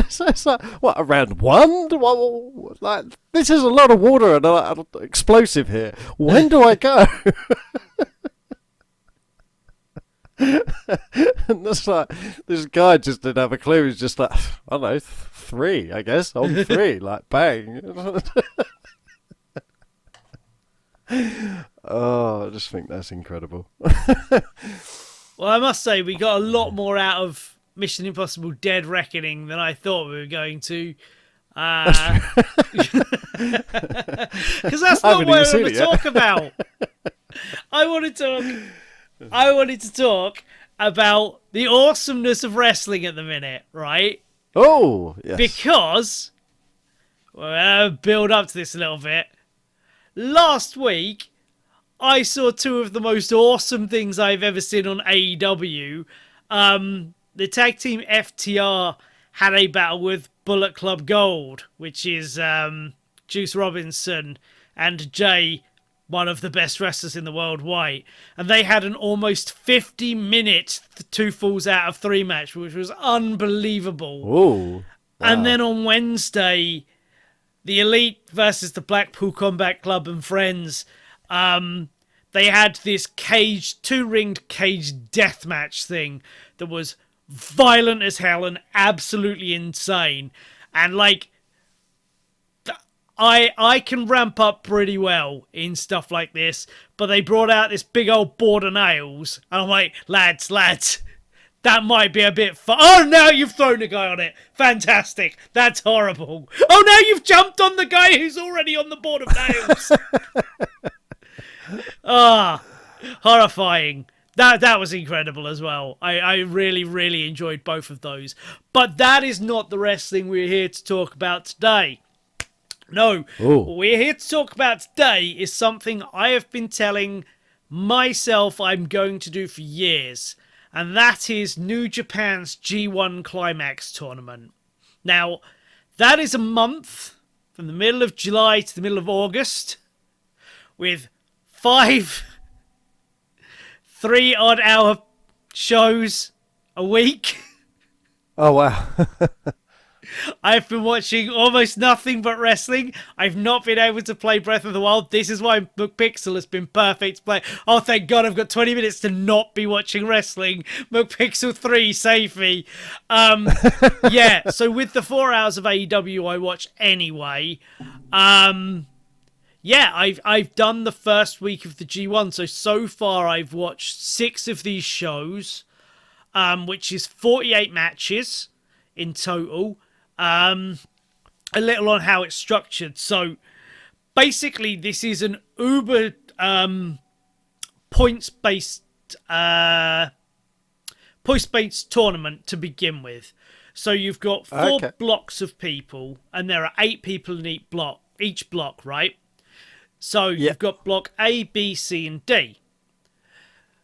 So it's like, what, around 1? Like, this is a lot of water and explosive here. When do I go? And that's like, this guy just didn't have a clue. He's just like, I don't know, 3, I guess, on 3, like bang. Oh, I just think that's incredible. Well, I must say, we got a lot more out of Mission Impossible Dead Reckoning than I thought we were going to. Because that's I not haven't what I even seen want it to yet. talk about. I wanted to talk about the awesomeness of wrestling at the minute, right? Oh, yes. Because well, build up to this a little bit. Last week, I saw two of the most awesome things I've ever seen on AEW. The tag team FTR had a battle with Bullet Club Gold, which is Juice Robinson and Jay, one of the best wrestlers in the world, White. And they had an almost 50-minute 2 falls out of 3 match, which was unbelievable. Oh, And wow. then on Wednesday, the Elite versus the Blackpool Combat Club and Friends. They had this two-ringed cage death match thing that was violent as hell and absolutely insane. And like, I can ramp up pretty well in stuff like this, but they brought out this big old board of nails, and I'm like, lads, that might be a bit fun. Oh, now you've thrown a guy on it. Fantastic. That's horrible. Oh, now you've jumped on the guy who's already on the board of nails. Horrifying. That was incredible as well. I really, really enjoyed both of those. But that is not the wrestling we're here to talk about today. No, Oh. what we're here to talk about today is something I have been telling myself I'm going to do for years. And that is New Japan's G1 Climax tournament. Now, that is a month from the middle of July to the middle of August with 5 3-odd hour shows a week. Oh, wow. I've been watching almost nothing but wrestling. I've not been able to play Breath of the Wild. This is why McPixel has been perfect to play. Oh, thank God I've got 20 minutes to not be watching wrestling. McPixel 3, save me. Yeah, so with the 4 hours of AEW I watch anyway, yeah, I've done the first week of the G1. So far I've watched 6 of these shows, which is 48 matches in total. A little on how it's structured. So basically, this is an uber points-based tournament to begin with. So you've got 4 blocks of people, and there are 8 people in each block, right? So you've got block A, B, C, and D.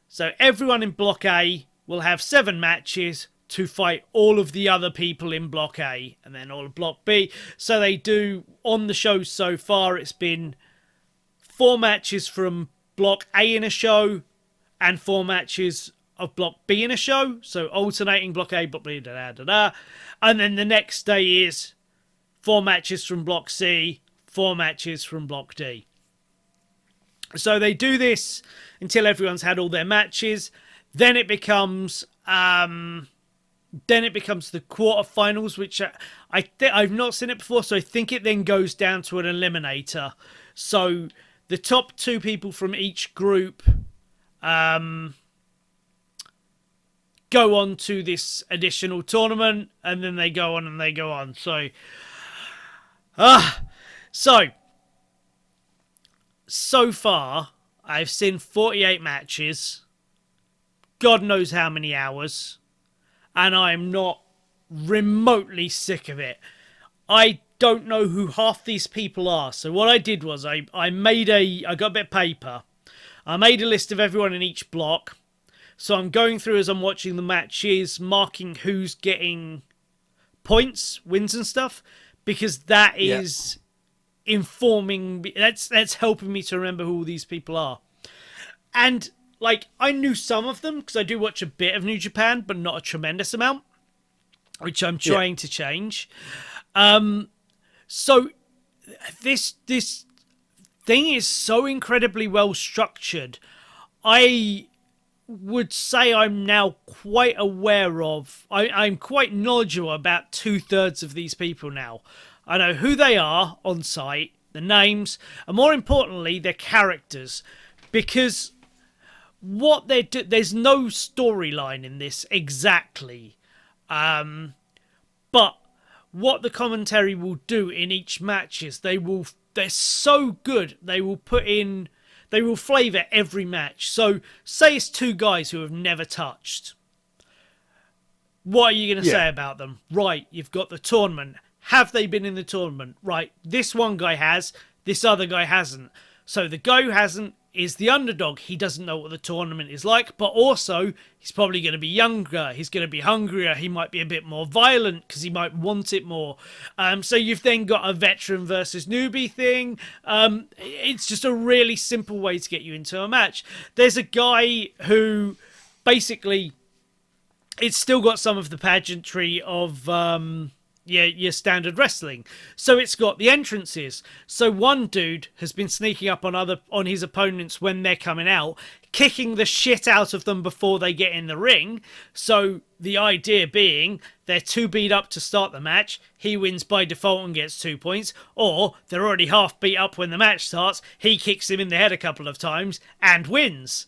So everyone in block A will have 7 matches to fight all of the other people in block A and then all of block B. So they do, on the show so far, it's been 4 matches from block A in a show and 4 matches of block B in a show. So alternating block A, block B, and then the next day is 4 matches from block C, 4 matches from block D. So they do this until everyone's had all their matches. Then it becomes the quarterfinals, which I've not seen it before, so I think it then goes down to an eliminator. So the top 2 people from each group go on to this additional tournament, and then they go on and they go on. So far, I've seen 48 matches, God knows how many hours, and I'm not remotely sick of it. I don't know who half these people are. So what I did was I got a bit of paper. I made a list of everyone in each block. So I'm going through as I'm watching the matches, marking who's getting points, wins and stuff, because that is informing me. That's helping me to remember who all these people are. And like, I knew some of them because I do watch a bit of New Japan, but not a tremendous amount, which I'm trying to change. So this thing is so incredibly well structured. I would say I'm now quite aware of. I'm quite knowledgeable about 2/3 of these people now. I know who they are on site, the names, and more importantly, their characters, because what there's no storyline in this exactly, but what the commentary will do in each match is they're so good. They will flavour every match. So say it's two guys who have never touched. What are you going to say about them? Right, you've got the tournament. Have they been in the tournament? Right, this one guy has, this other guy hasn't. So the guy who hasn't is the underdog. He doesn't know what the tournament is like, but also he's probably going to be younger. He's going to be hungrier. He might be a bit more violent because he might want it more. So you've then got a veteran versus newbie thing. It's just a really simple way to get you into a match. There's a guy who basically, it's still got some of the pageantry of your standard wrestling. So it's got the entrances. So one dude has been sneaking up on his opponents when they're coming out, kicking the shit out of them before they get in the ring. So the idea being they're too beat up to start the match. He wins by default and gets 2 points. Or they're already half beat up when the match starts. He kicks him in the head a couple of times and wins.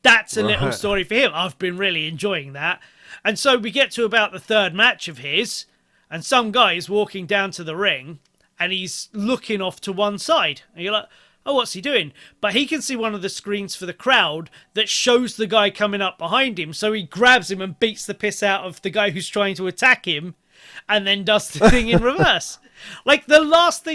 That's a little story for him. I've been really enjoying that. And so we get to about the third match of his, and some guy is walking down to the ring, and he's looking off to one side. And you're like, oh, what's he doing? But he can see one of the screens for the crowd that shows the guy coming up behind him. So he grabs him and beats the piss out of the guy who's trying to attack him, and then does the thing in reverse. Like, the last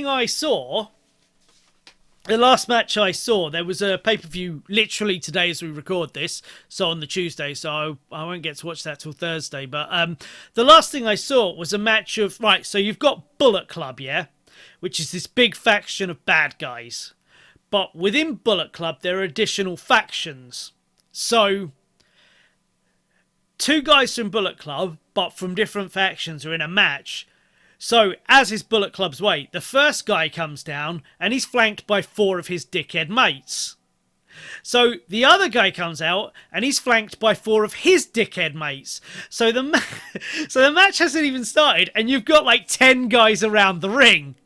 match I saw, there was a pay-per-view literally today as we record this, so on the Tuesday, so I won't get to watch that till Thursday, but the last thing I saw was a match of, right, so you've got Bullet Club, yeah, which is this big faction of bad guys, but within Bullet Club there are additional factions. So two guys from Bullet Club, but from different factions, are in a match. So, as is Bullet Club's way, the first guy comes down and he's flanked by 4 of his dickhead mates. So, the other guy comes out and he's flanked by 4 of his dickhead mates. So the match hasn't even started and you've got like 10 guys around the ring.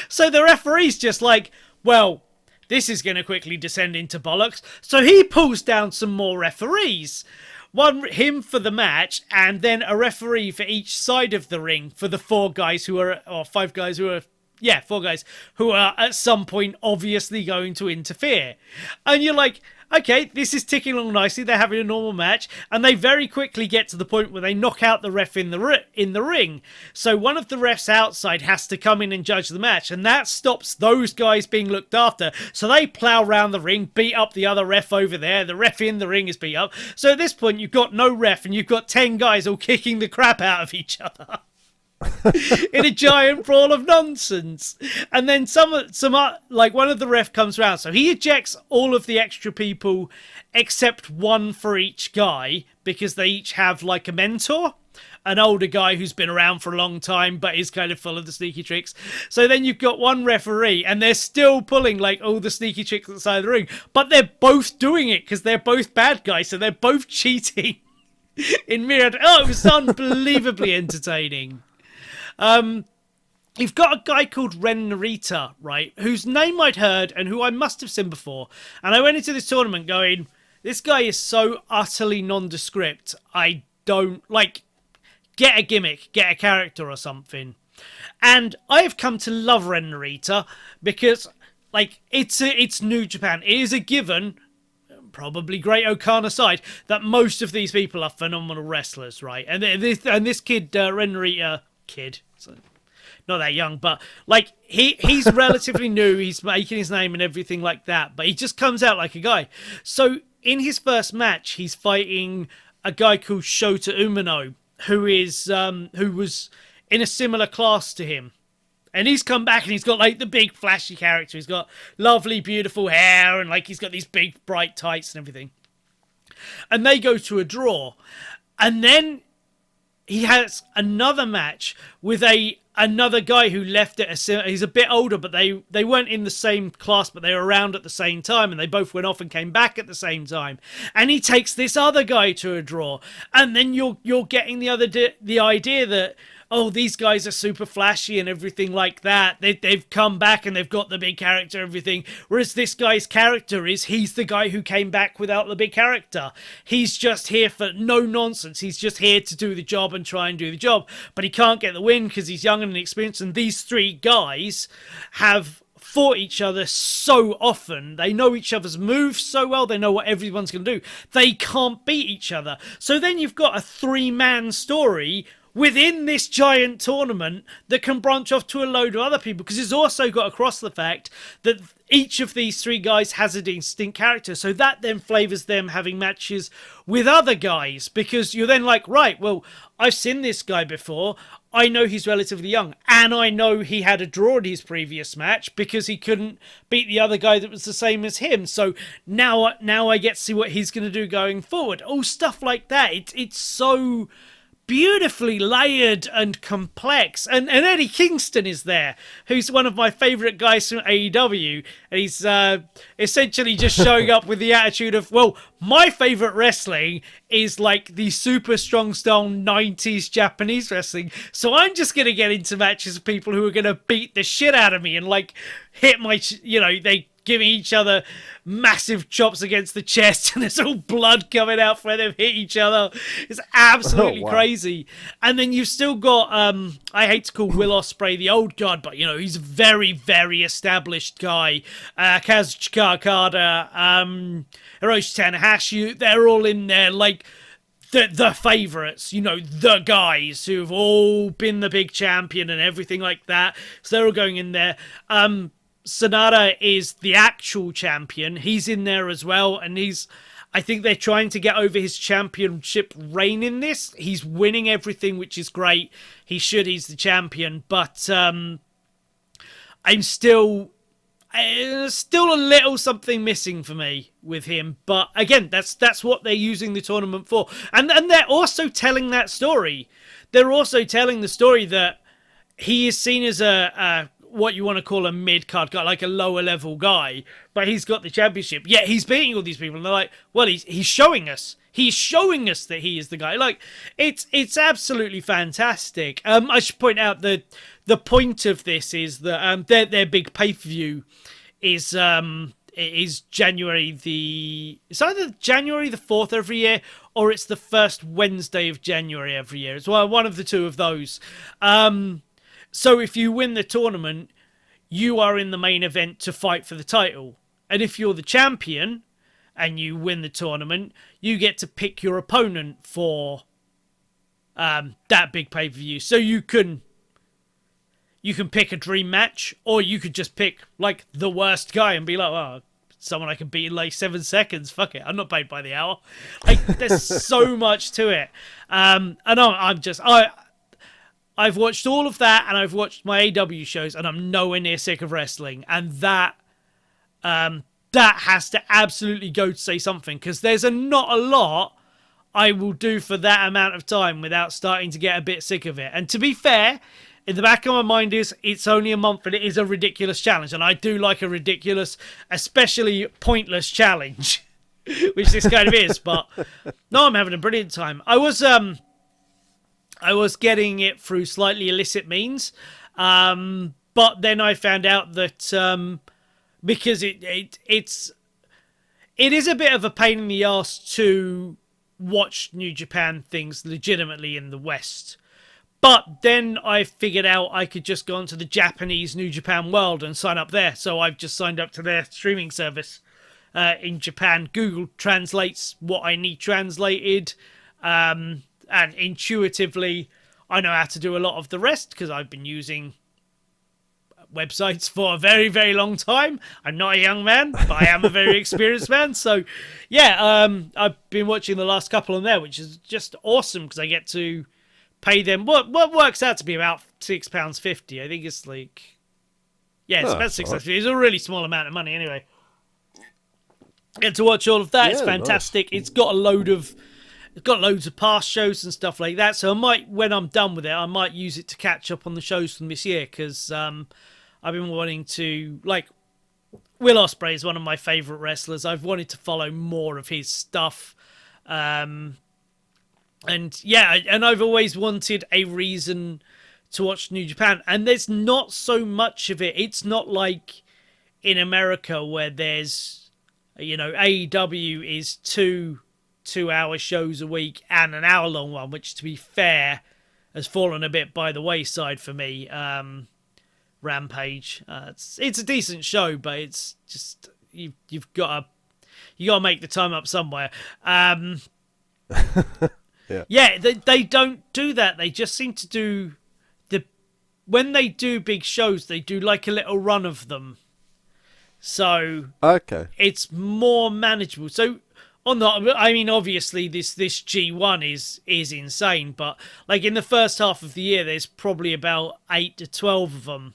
So the referee's just like, well, this is going to quickly descend into bollocks. So he pulls down some more referees. Him for the match, and then a referee for each side of the ring for the 4 guys who are, or 5 guys who are, 4 guys who are at some point obviously going to interfere. And you're like, okay, this is ticking along nicely. They're having a normal match, and they very quickly get to the point where they knock out the ref in the ring. So one of the refs outside has to come in and judge the match, and that stops those guys being looked after. So they plow around the ring, beat up the other ref over there. The ref in the ring is beat up. So at this point, you've got no ref, and you've got 10 guys all kicking the crap out of each other. In a giant brawl of nonsense. And then like one of the ref comes around, so he ejects all of the extra people except one for each guy, because they each have like a mentor, an older guy who's been around for a long time but is kind of full of the sneaky tricks. So then you've got one referee and they're still pulling like all the sneaky tricks at the side of the ring, but they're both doing it because they're both bad guys, so they're both cheating in mirrored. Oh, it was unbelievably entertaining. You've got a guy called Ren Narita, right, whose name I'd heard and who I must have seen before. And I went into this tournament going, this guy is so utterly nondescript. I don't, like, get a gimmick, get a character or something. And I have come to love Ren Narita because, like, it's New Japan. It is a given, probably Great O'Khan aside, that most of these people are phenomenal wrestlers, right? And this kid, Ren Narita, so not that young, but like he's relatively new, he's making his name and everything like that, but he just comes out like a guy. So in his first match he's fighting a guy called Shota Umino, who was in a similar class to him, and he's come back and he's got like the big flashy character. He's got lovely beautiful hair and like he's got these big bright tights and everything, and they go to a draw. And then he has another match with another guy who left it. He's a bit older, but they weren't in the same class, but they were around at the same time, and they both went off and came back at the same time. And he takes this other guy to a draw, and then you're getting the idea that, oh, these guys are super flashy and everything like that. They've come back and they've got the big character, everything. Whereas this guy's character he's the guy who came back without the big character. He's just here for no nonsense. He's just here to do the job and try and do the job. But he can't get the win because he's young and inexperienced. And these three guys have fought each other so often. They know each other's moves so well. They know what everyone's going to do. They can't beat each other. So then you've got a three-man story within this giant tournament that can branch off to a load of other people, because it's also got across the fact that each of these three guys has a distinct character. So that then flavors them having matches with other guys, because you're then like, right, well, I've seen this guy before. I know he's relatively young, and I know he had a draw in his previous match because he couldn't beat the other guy that was the same as him. So now I get to see what he's going to do going forward. Oh, stuff like that. It's so beautifully layered and complex. And Eddie Kingston is there, who's one of my favourite guys from AEW. And he's essentially just showing up with the attitude of, well, my favourite wrestling is like the super strong style 90s Japanese wrestling. So I'm just going to get into matches with people who are going to beat the shit out of me and like hit my, they giving each other massive chops against the chest and there's all blood coming out where they've hit each other. It's absolutely crazy. And then you've still got, I hate to call Will Ospreay the old god, but, he's a very, very established guy. Kazuchika Okada, Hiroshi Tanahashi, they're all in there, like, the favourites, the guys who've all been the big champion and everything like that. So they're all going in there. Sonata is the actual champion. He's in there as well, and I think they're trying to get over his championship reign in this. He's winning everything, which is great. He's the champion, but I'm still a little something missing for me with him. But again, that's what they're using the tournament for. And they're also telling that story. They're also telling the story that he is seen as a what you want to call a mid-card guy, like a lower-level guy, but he's got the championship. Yet he's beating all these people, and they're like, well, he's showing us. He's showing us that he is the guy. Like, it's absolutely fantastic. I should point out that the point of this is that their big pay-per-view is January it's either January the 4th every year, or it's the first Wednesday of January every year. It's one of the two of those. So if you win the tournament, you are in the main event to fight for the title. And if you're the champion and you win the tournament, you get to pick your opponent for that big pay-per-view. So you can pick a dream match, or you could just pick like the worst guy and be like, oh, someone I can beat in like 7 seconds. Fuck it, I'm not paid by the hour. Like, there's so much to it. And I've watched all of that, and I've watched my AW shows, and I'm nowhere near sick of wrestling. And that has to absolutely go to say something, because there's not a lot I will do for that amount of time without starting to get a bit sick of it. And to be fair, in the back of my mind it's only a month, and it is a ridiculous challenge, and I do like a ridiculous, especially pointless challenge, which this kind of is. But no, I'm having a brilliant time. I was getting it through slightly illicit means, but then I found out that because it is a bit of a pain in the arse to watch New Japan things legitimately in the West. But then I figured out I could just go onto the Japanese New Japan World and sign up there. So I've just signed up to their streaming service in Japan. Google translates what I need translated. And intuitively, I know how to do a lot of the rest because I've been using websites for a very, very long time. I'm not a young man, but I am a very experienced man. So, yeah, I've been watching the last couple on there, which is just awesome because I get to pay them what works out to be about £6.50. I think it's like, yeah, it's about £6.50. It's a really small amount of money anyway. Get to watch all of that. It's fantastic. Nice. It's got loads of past shows and stuff like that. So I might, when I'm done with it, I might use it to catch up on the shows from this year, because I've been wanting to, like, Will Ospreay is one of my favourite wrestlers. I've wanted to follow more of his stuff. And yeah, and I've always wanted a reason to watch New Japan, and there's not so much of it. It's not like in America where there's, AEW is two-hour shows a week and an hour-long one, which, to be fair, has fallen a bit by the wayside for me. Rampage, it's a decent show, but it's just you've got to make the time up somewhere. Yeah, they don't do that. They just seem to do when they do big shows, they do like a little run of them. So it's more manageable. So obviously this G1 is insane, but like in the first half of the year, there's probably about 8 to 12 of them,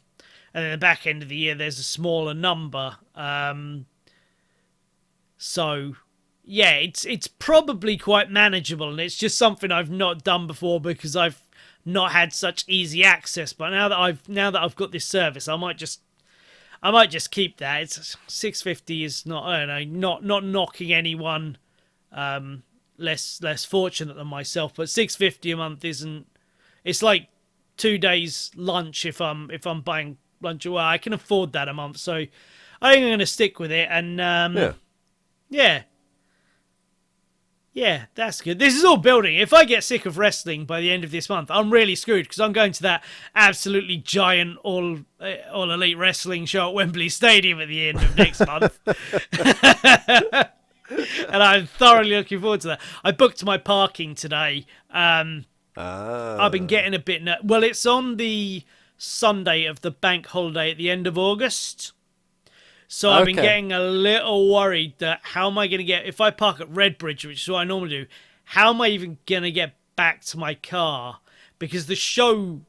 and then the back end of the year, there's a smaller number. So yeah, it's probably quite manageable, and it's just something I've not done before because I've not had such easy access. But now that I've got this service, I might just keep that. It's $6.50 is not, I don't know, not knocking anyone less fortunate than myself, but $6.50 a month isn't. It's like 2 days lunch if I'm buying lunch. Well, I can afford that a month, so I think I'm going to stick with it. And yeah, that's good. This is all building. If I get sick of wrestling by the end of this month, I'm really screwed because I'm going to that absolutely giant all elite wrestling show at Wembley Stadium at the end of next month. And I'm thoroughly looking forward to that. I booked my parking today. I've been getting a bit... Well, it's on the Sunday of the bank holiday at the end of August. So I've been getting a little worried that how am I going to get... If I park at Redbridge, which is what I normally do, how am I even going to get back to my car? Because the show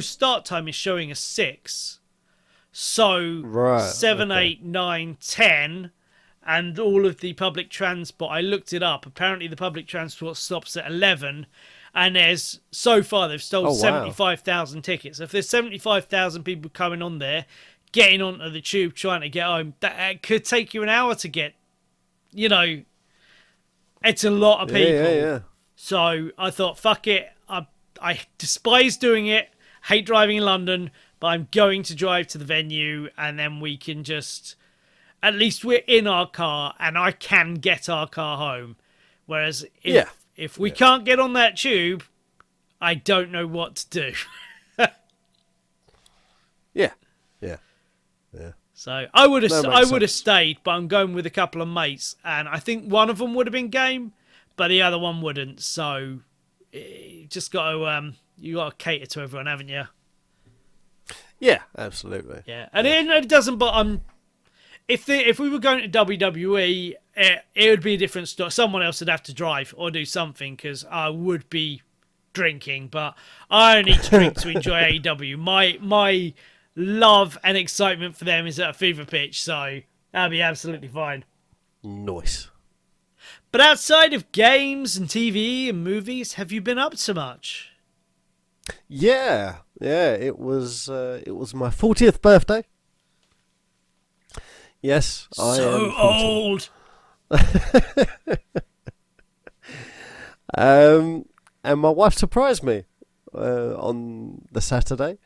start time is showing a 6. So 7, 8, 9, 10... and all of the public transport, I looked it up. Apparently the public transport stops at 11, and so far they've sold 75,000 tickets. If there's 75,000 people coming on there, getting onto the tube, trying to get home, that could take you an hour to get, it's a lot of people. Yeah. So I thought, fuck it. I despise doing it, hate driving in London, but I'm going to drive to the venue, and then we can just... At least we're in our car, and I can get our car home. Whereas if we can't get on that tube, I don't know what to do. Yeah. So I would have stayed, but I'm going with a couple of mates, and I think one of them would have been game, but the other one wouldn't. So you just got to you cater to everyone, haven't you? Yeah, absolutely. Yeah, and it doesn't. But if we were going to WWE, it would be a different story. Someone else would have to drive or do something because I would be drinking. But I don't need to drink to enjoy AEW. My love and excitement for them is at a fever pitch, so that'll be absolutely fine. Nice. But outside of games and TV and movies, have you been up to much? Yeah. It was my 40th birthday. Yes, I am 40. Old. And my wife surprised me on the Saturday,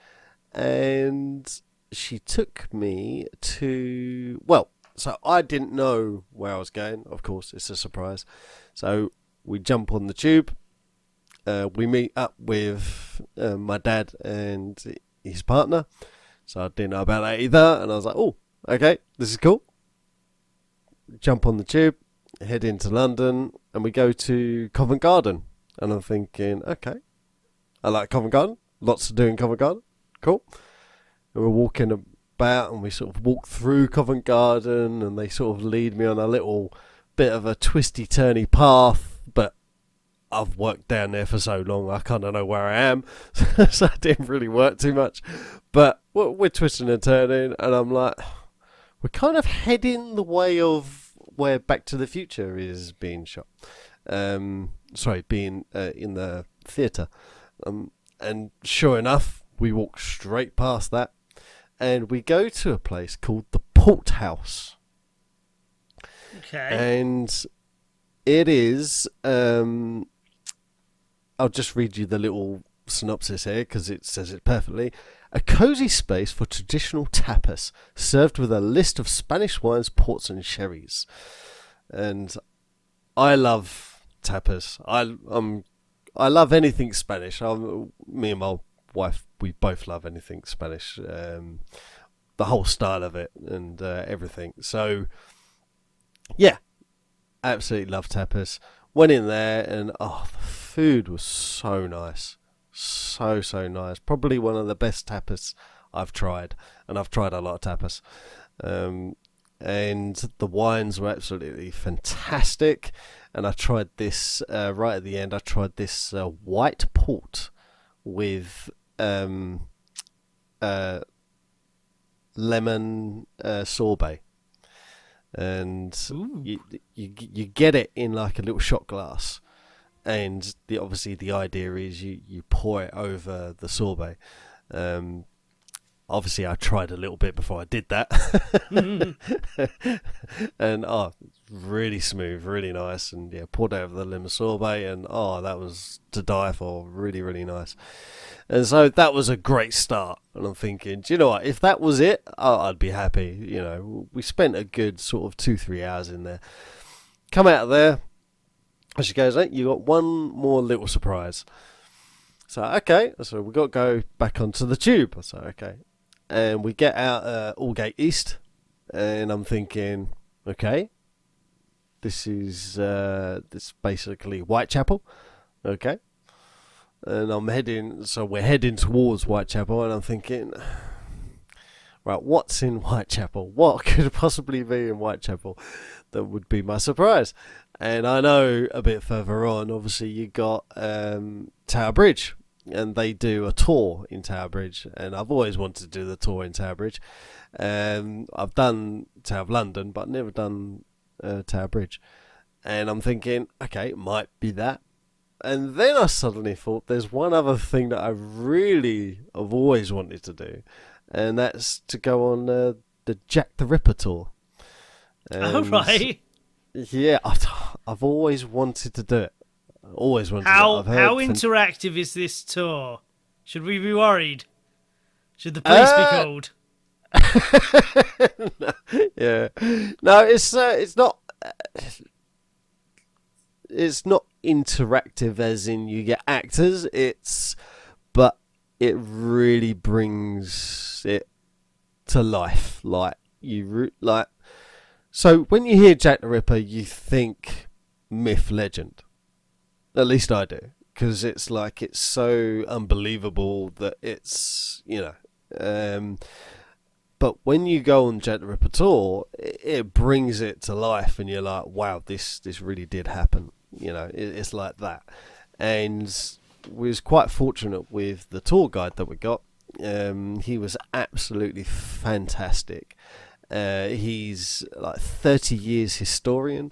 and she took me to... Well, so I didn't know where I was going. Of course, it's a surprise. So we jump on the tube. We meet up with my dad and his partner. So I didn't know about that either, and I was like, oh, okay, this is cool. Jump on the tube, head into London, and we go to Covent Garden. And I'm thinking, okay, I like Covent Garden. Lots to do in Covent Garden. Cool. And we're walking about, and we sort of walk through Covent Garden, and they sort of lead me on a little bit of a twisty-turny path, but I've worked down there for so long, I kind of know where I am, so I didn't really work too much. But we're twisting and turning, and I'm like, we're kind of heading the way of where Back to the Future is being shot. Being in the theatre. And sure enough, we walk straight past that, and we go to a place called the Porthouse. Okay. And it is... I'll just read you the little synopsis here because it says it perfectly. A cosy space for traditional tapas, served with a list of Spanish wines, ports, and sherries. And I love tapas. I love anything Spanish. Me and my wife, we both love anything Spanish. The whole style of it and everything. So, yeah, absolutely love tapas. Went in there and the food was so nice. So nice. Probably one of the best tapas I've tried. And I've tried a lot of tapas. And the wines were absolutely fantastic. And I tried this, right at the end, I tried this white port with lemon sorbet. And you get it in like a little shot glass. And obviously the idea is you pour it over the sorbet. Obviously I tried a little bit before I did that. And really smooth, really nice, and poured over the lemon sorbet, and that was to die for. Really, really nice. And so that was a great start. And I'm thinking, do you know what, if that was it, I'd be happy. We spent a good sort of 2-3 hours in there. Come out of there, and she goes, you got one more little surprise. So okay, so we got to go back onto the tube. So okay, and we get out Aldgate East, and I'm thinking, okay, this is basically Whitechapel, okay, and we're heading towards Whitechapel, and I'm thinking, right, what's in Whitechapel? What could possibly be in Whitechapel that would be my surprise? And I know a bit further on, obviously, you got Tower Bridge, and they do a tour in Tower Bridge, and I've always wanted to do the tour in Tower Bridge. I've done Tower of London, but never done Tower Bridge. And I'm thinking, okay, it might be that. And then I suddenly thought there's one other thing that I've always wanted to do, and that's to go on the Jack the Ripper tour. All right. Yeah, I've always wanted to do it. Always wanted How to do it. Interactive is this tour? Should we be worried? Should the police be called? Yeah. No, it's not. It's not interactive as in you get actors. But it really brings it to life. So when you hear Jack the Ripper, you think myth, legend. At least I do, because it's so unbelievable that it's but when you go on Jack the Ripper tour, it brings it to life, and you're like, wow, this really did happen. It's like that. And we was quite fortunate with the tour guide that we got. He was absolutely fantastic. He's like 30 years historian.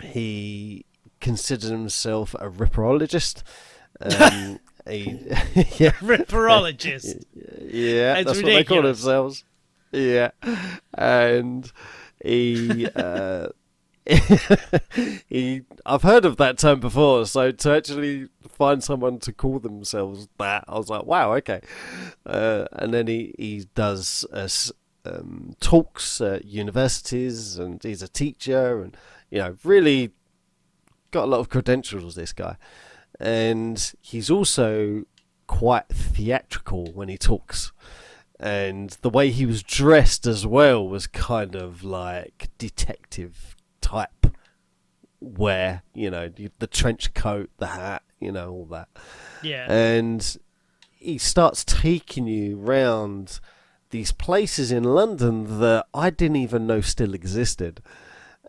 He considers himself a ripperologist. Ripperologist. Yeah, that's ridiculous. What they call themselves. Yeah, and he, I've heard of that term before. So to actually find someone to call themselves that, I was like, wow, okay. And then he does talks at universities, and he's a teacher, and really got a lot of credentials, this guy. And he's also quite theatrical when he talks, and the way he was dressed as well was kind of like detective type wear, the trench coat, the hat, all that. Yeah. And he starts taking you round these places in London that I didn't even know still existed.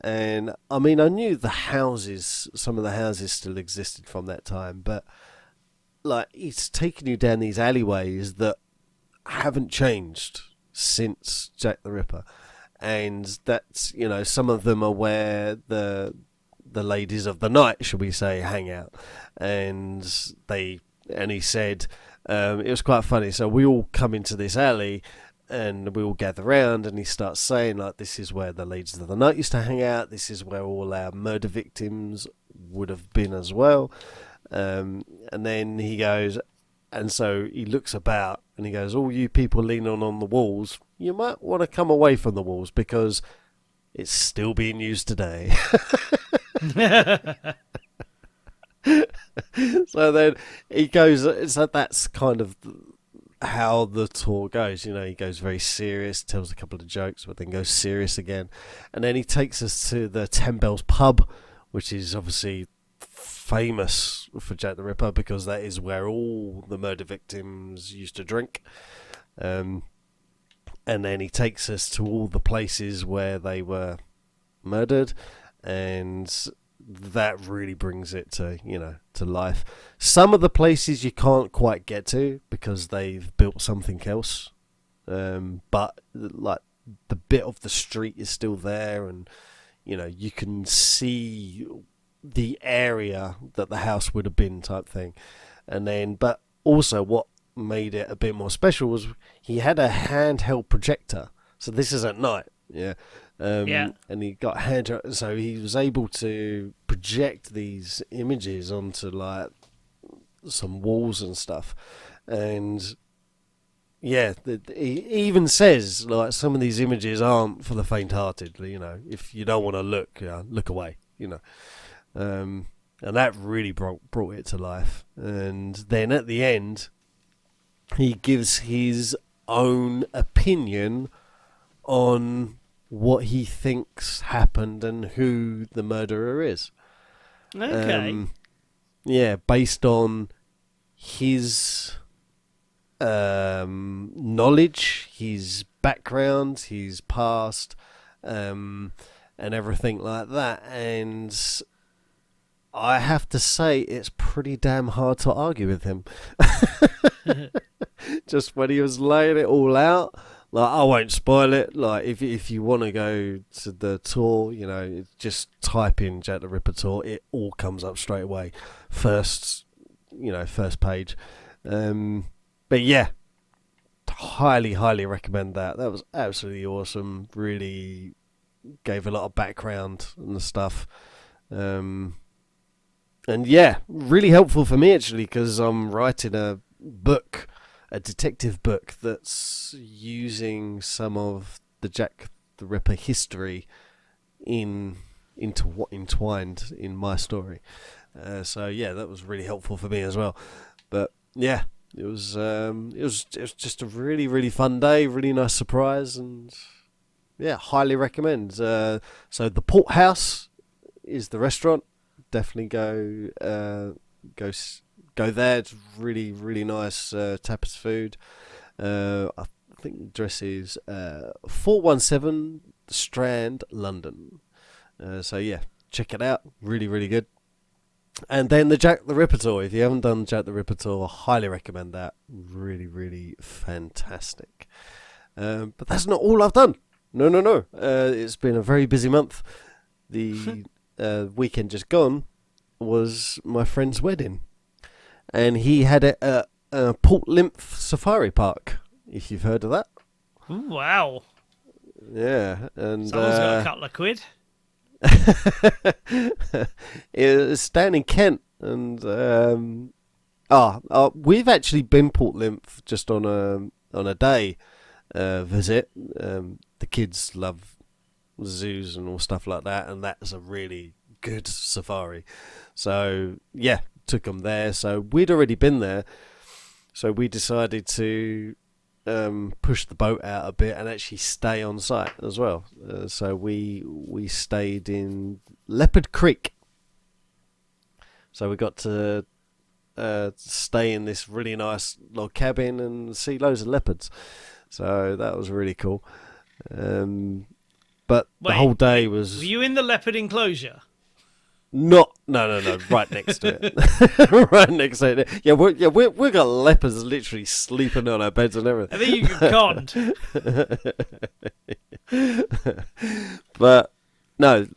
And I mean, I knew some of the houses still existed from that time, but he's taking you down these alleyways that haven't changed since Jack the Ripper. And that's, some of them are where the ladies of the night, shall we say, hang out. And he said, it was quite funny. So we all come into this alley, and we all gather round, and he starts saying, this is where the ladies of the night used to hang out. This is where all our murder victims would have been as well. And then he goes, and so he looks about and he goes, all you people leaning on the walls, you might want to come away from the walls because it's still being used today. So then he goes, so that's kind of how the tour goes. You know, he goes very serious, tells a couple of jokes, but then goes serious again. And then he takes us to the 10 Bells pub, which is obviously famous for Jack the Ripper because that is where all the murder victims used to drink. And then he takes us to all the places where they were murdered, and that really brings it to, you know, to life. Some of the places you can't quite get to because they've built something else, but like the bit of the street is still there, and you know, you can see the area that the house would have been, type thing. And then, but also what made it a bit more special was he had a handheld projector. So this is at night, yeah. And he got handheld, so he was able to project these images onto like some walls and stuff. And yeah, he even says like some of these images aren't for the faint-hearted. You know, if you don't want to look, look away. You know. And that really brought it to life. And then at the end, he gives his own opinion on what he thinks happened and who the murderer is. Okay. Yeah, based on his knowledge, his background, his past, and everything like that. And I have to say, it's pretty damn hard to argue with him. Just when he was laying it all out, like, I won't spoil it. Like, if you want to go to the tour, you know, just type in Jack the Ripper tour. It all comes up straight away. First page. But yeah, highly, highly recommend that. That was absolutely awesome. Really gave a lot of background and stuff. And yeah, really helpful for me actually, because I'm writing a detective book that's using some of the Jack the Ripper history entwined in my story. So yeah, that was really helpful for me as well. But yeah, it was just a really, really fun day, really nice surprise, and yeah, highly recommend. So the Porthouse is the restaurant. Definitely go there. It's really, really nice tapas food. I think the address is 417 Strand, London. So yeah, check it out. Really, really good. And then the Jack the Ripper tour. If you haven't done Jack the Ripper tour, I highly recommend that. Really, really fantastic. But that's not all I've done. No. It's been a very busy month. The weekend just gone was my friend's wedding. And he had it at Port Lymph Safari Park, if you've heard of that. Ooh, wow. Yeah. And someone's got a couple of quid. It's down in Kent, and we've actually been Port Lymph just on a day visit. The kids love zoos and all stuff like that, and that's a really good safari. So yeah, took them there. So we'd already been there, so we decided to push the boat out a bit and actually stay on site as well. So we stayed in Leopard Creek. So we got to stay in this really nice log cabin and see loads of leopards. So that was really cool. But the whole day was... Were you in the leopard enclosure? No, right next to it. Right next to it. Yeah, we got leopards literally sleeping on our beds and everything. I think you got conned. But no,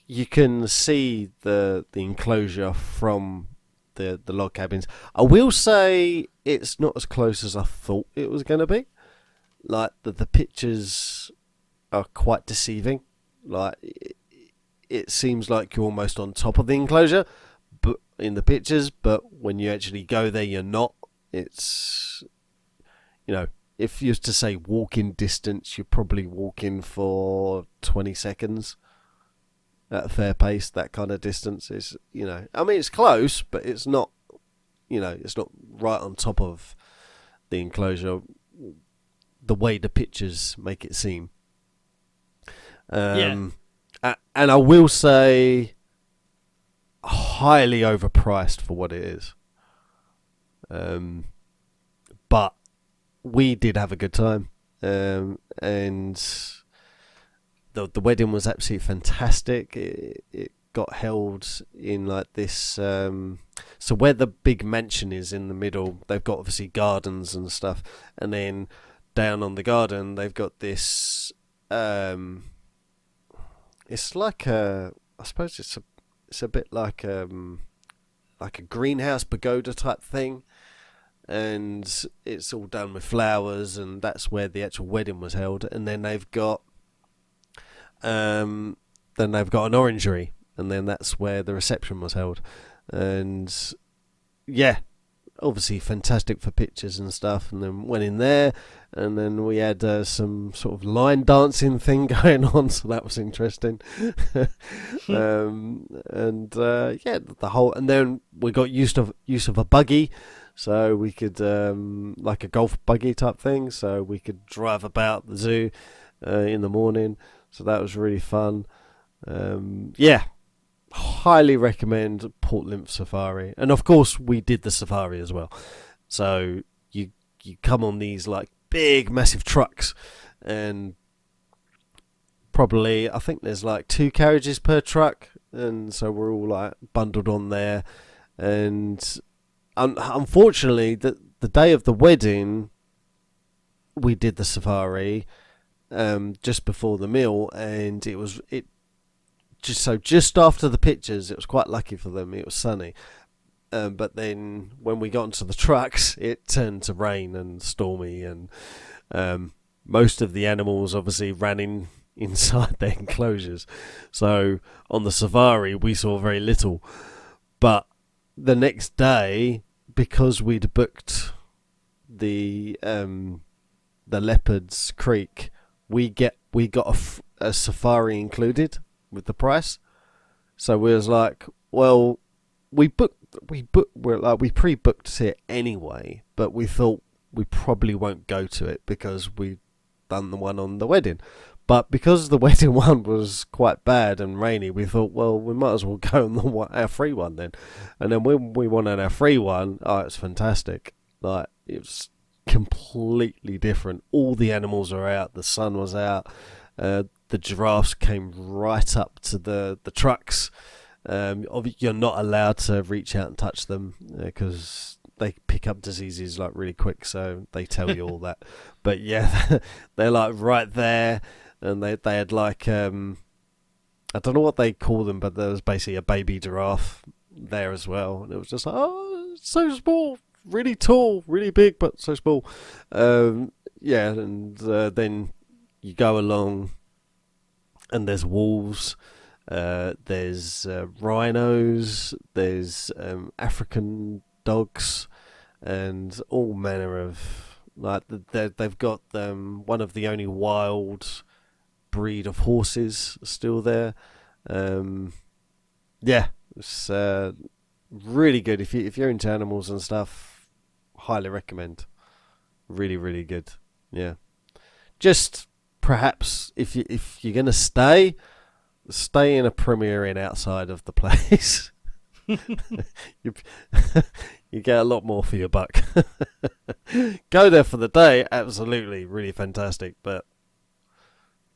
you can see the enclosure from the log cabins. I will say it's not as close as I thought it was going to be. Like the pictures are quite deceiving. Like it seems like you're almost on top of the enclosure, but in the pictures, but when you actually go there, you're not. It's, if you was to say walking distance, you're probably walking for 20 seconds at a fair pace. That kind of distance is, it's close, but it's not, it's not right on top of the enclosure the way the pictures make it seem. And I will say highly overpriced for what it is. But we did have a good time. And the wedding was absolutely fantastic. It got held in like this. So where the big mansion is in the middle, they've got obviously gardens and stuff, and then down on the garden they've got this. It's like I suppose it's a bit like a greenhouse pagoda type thing, and it's all done with flowers, and that's where the actual wedding was held. And then they've got an orangery, and then that's where the reception was held. And yeah, obviously fantastic for pictures and stuff. And then went in there, and then we had some sort of line dancing thing going on, so that was interesting. The whole, and then we got use of a buggy, so we could like a golf buggy type thing, so we could drive about the zoo in the morning. So that was really fun. Highly recommend Port Lymph Safari, and of course we did the safari as well. So you come on these like big massive trucks, and probably I think there's like 2 carriages per truck, and so we're all like bundled on there. And unfortunately, the day of the wedding, we did the safari just before the meal, and just after the pictures, it was quite lucky for them. It was sunny, but then when we got into the trucks, it turned to rain and stormy, and most of the animals obviously ran inside their enclosures. So on the safari, we saw very little. But the next day, because we'd booked the Leopards Creek, we got a safari included with the price. So we was like, well, we pre-booked it anyway, but we thought we probably won't go to it because we'd done the one on the wedding. But because the wedding one was quite bad and rainy, we thought, well, we might as well go on our free one then. And then when we went on our free one, it's fantastic. Like, it was completely different. All the animals are out. The sun was out. The giraffes came right up to the trucks. You're not allowed to reach out and touch them because they pick up diseases like really quick, so they tell you all that. But yeah, they're like right there, and they had like I don't know what they call them, but there was basically a baby giraffe there as well, and it was just like, it's so small, really tall, really big, but so small. And then you go along, and there's wolves, there's rhinos, there's African dogs, and all manner of, like, they've got one of the only wild breed of horses still there. It's really good. If you're into animals and stuff, highly recommend. Really, really good. Yeah, just perhaps if you're gonna stay in a Premier Inn outside of the place. you get a lot more for your buck. Go there for the day, absolutely, really fantastic. But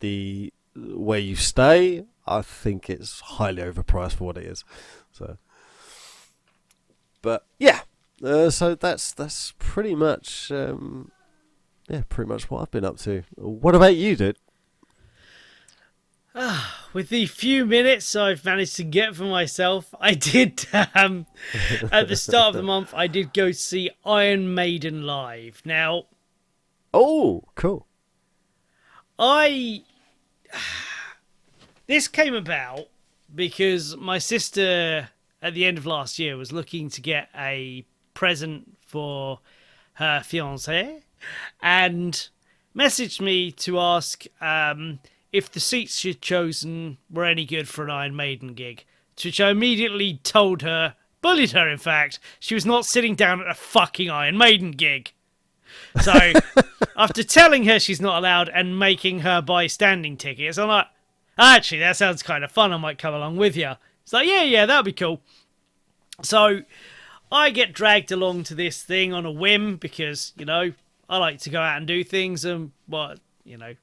the where you stay, I think it's highly overpriced for what it is. So, but yeah, so that's pretty much pretty much what I've been up to. What about you, dude? With the few minutes I've managed to get for myself, I did, at the start of the month, I did go see Iron Maiden live. Now... Oh, cool. This came about because my sister at the end of last year was looking to get a present for her fiancé, and messaged me to ask if the seats she'd chosen were any good for an Iron Maiden gig, to which I immediately told her, bullied her in fact, she was not sitting down at a fucking Iron Maiden gig. So, after telling her she's not allowed and making her buy standing tickets, I'm like, actually, that sounds kind of fun, I might come along with you. It's like, yeah, that'd be cool. So, I get dragged along to this thing on a whim because, you know, I like to go out and do things, and, well, you know,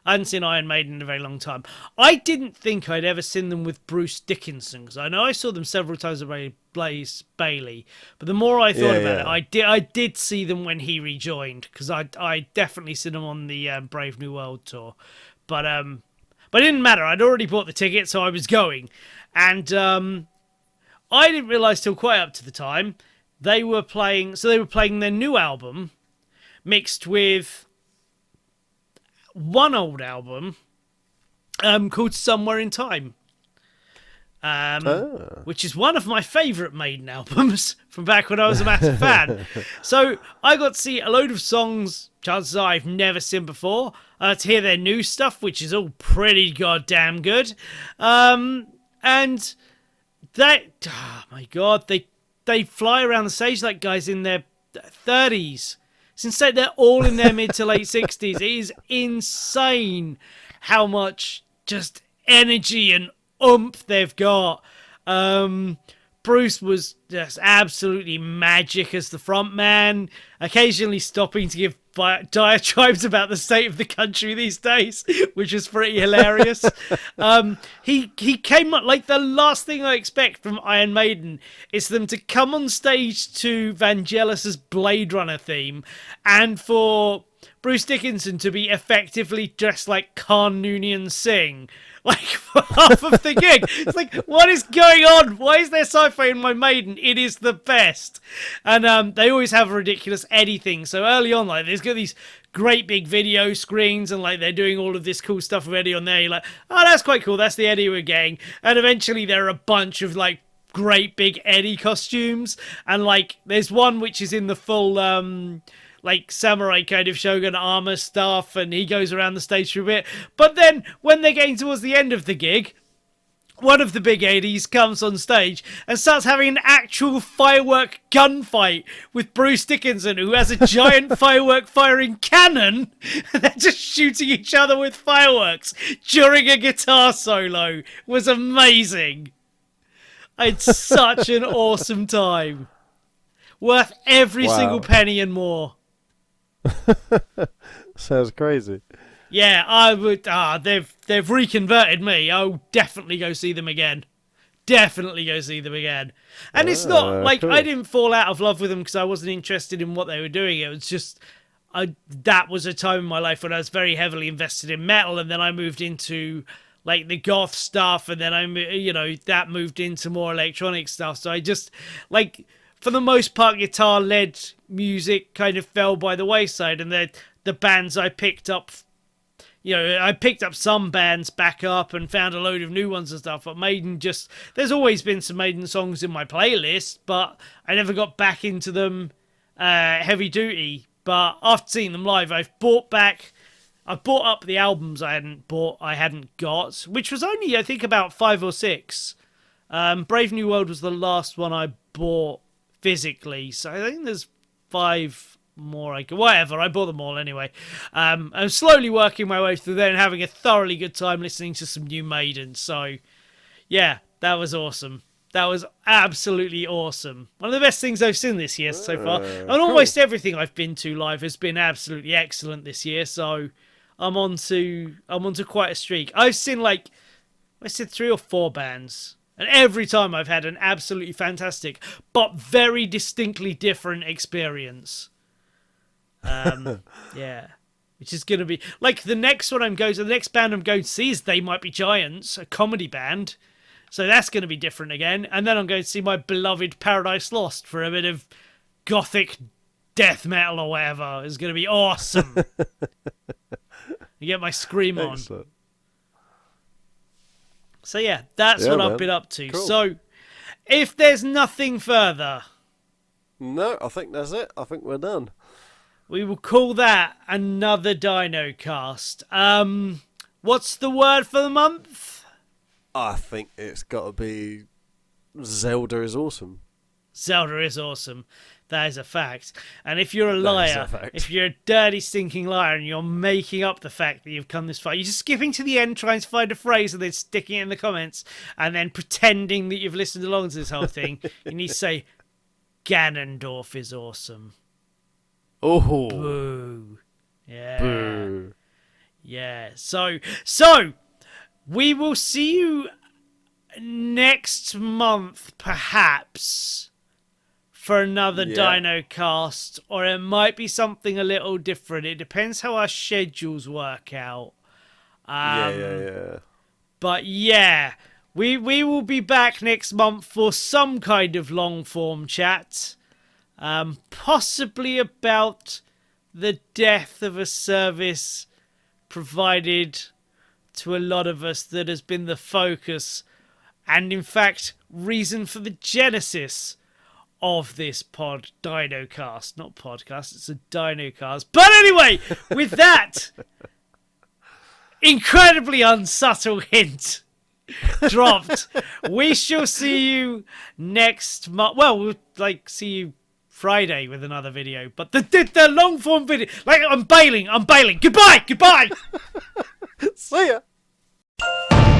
I hadn't seen Iron Maiden in a very long time. I didn't think I'd ever seen them with Bruce Dickinson, because I know I saw them several times with Blaze Bailey, but the more I thought about it, I did see them when he rejoined, because I definitely seen them on the Brave New World tour. But it didn't matter. I'd already bought the ticket, so I was going. And I didn't realise till quite up to the time they were playing their new album mixed with one old album called Somewhere in Time, which is one of my favourite Maiden albums from back when I was a massive fan. So I got to see a load of songs, chances are I've never seen before, to hear their new stuff, which is all pretty goddamn good. And that, oh my god, they fly around the stage like guys in their 30s. Since they're all in their mid to late 60s, it is insane how much just energy and oomph they've got. Bruce was just absolutely magic as the front man, occasionally stopping to give diatribes about the state of the country these days, which is pretty hilarious. He came up, like, the last thing I expect from Iron Maiden is them to come on stage to Vangelis's Blade Runner theme, and for Bruce Dickinson to be effectively dressed like Khan Noonien Singh, like, for half of the gig. It's like, what is going on? Why is there sci-fi in my Maiden? It is the best. And they always have a ridiculous Eddie thing. So early on, like, there's got these great big video screens, and like they're doing all of this cool stuff with Eddie on there. You're like, oh, that's quite cool. That's the Eddie we're getting. And eventually there are a bunch of like great big Eddie costumes, and like there's one which is in the full like samurai kind of Shogun armor stuff, and he goes around the stage for a bit. But then when they're getting towards the end of the gig, one of the big 80s comes on stage and starts having an actual firework gunfight with Bruce Dickinson, who has a giant firework firing cannon. They're just shooting each other with fireworks during a guitar solo. It was amazing. It's such an awesome time. Worth every single penny and more. Sounds crazy. Yeah, I would. They've reconverted me. I'll definitely go see them again. Definitely go see them again. And it's not like cool. I didn't fall out of love with them because I wasn't interested in what they were doing. It was just that was a time in my life when I was very heavily invested in metal, and then I moved into like the goth stuff, and then that moved into more electronic stuff. So I just like, for the most part, guitar-led music kind of fell by the wayside, and the bands I picked up, I picked up some bands back up and found a load of new ones and stuff, but Maiden just, there's always been some Maiden songs in my playlist, but I never got back into them heavy duty. But after seeing them live, I've bought up the albums I hadn't got, which was only, I think, about 5 or 6. Brave New World was the last one I bought physically, so I think there's 5 more. Whatever, I bought them all anyway. I'm slowly working my way through there and having a thoroughly good time listening to some new Maiden. So yeah, that was awesome. That was absolutely awesome. One of the best things I've seen this year so far. And almost everything I've been to live has been absolutely excellent this year. So I'm on to quite a streak. I've seen 3 or 4 bands, and every time I've had an absolutely fantastic but very distinctly different experience. Yeah, which is going to be like the next band I'm going to see is They Might Be Giants, a comedy band. So that's going to be different again. And then I'm going to see my beloved Paradise Lost for a bit of gothic death metal or whatever. It's going to be awesome. You get my scream on. So yeah, that's what I've been up to. Cool. So if there's nothing further, No, I think that's it. I think we're done. we will call that another Dinocast. What's the word for the month? I think it's got to be Zelda is awesome. Zelda is awesome. That is a fact. And if you're a liar, if you're a dirty, stinking liar, and you're making up the fact that you've come this far, you're just skipping to the end, trying to find a phrase, and then sticking it in the comments, and then pretending that you've listened along to this whole thing. You need to say, Ganondorf is awesome. Oh. Boo. Yeah. Boo. Yeah. So we will see you next month, perhaps, for another Dinocast, or it might be something a little different. It depends how our schedules work out. Yeah. But yeah, we will be back next month for some kind of long form chat, possibly about the death of a service provided to a lot of us that has been the focus and, in fact, reason for the genesis of this Dinocast. Not podcast, it's a Dinocast. But anyway, with that incredibly unsubtle hint dropped, we shall see you next month. Well, we'll see you Friday with another video. But the long form video, I'm bailing. Goodbye. See ya.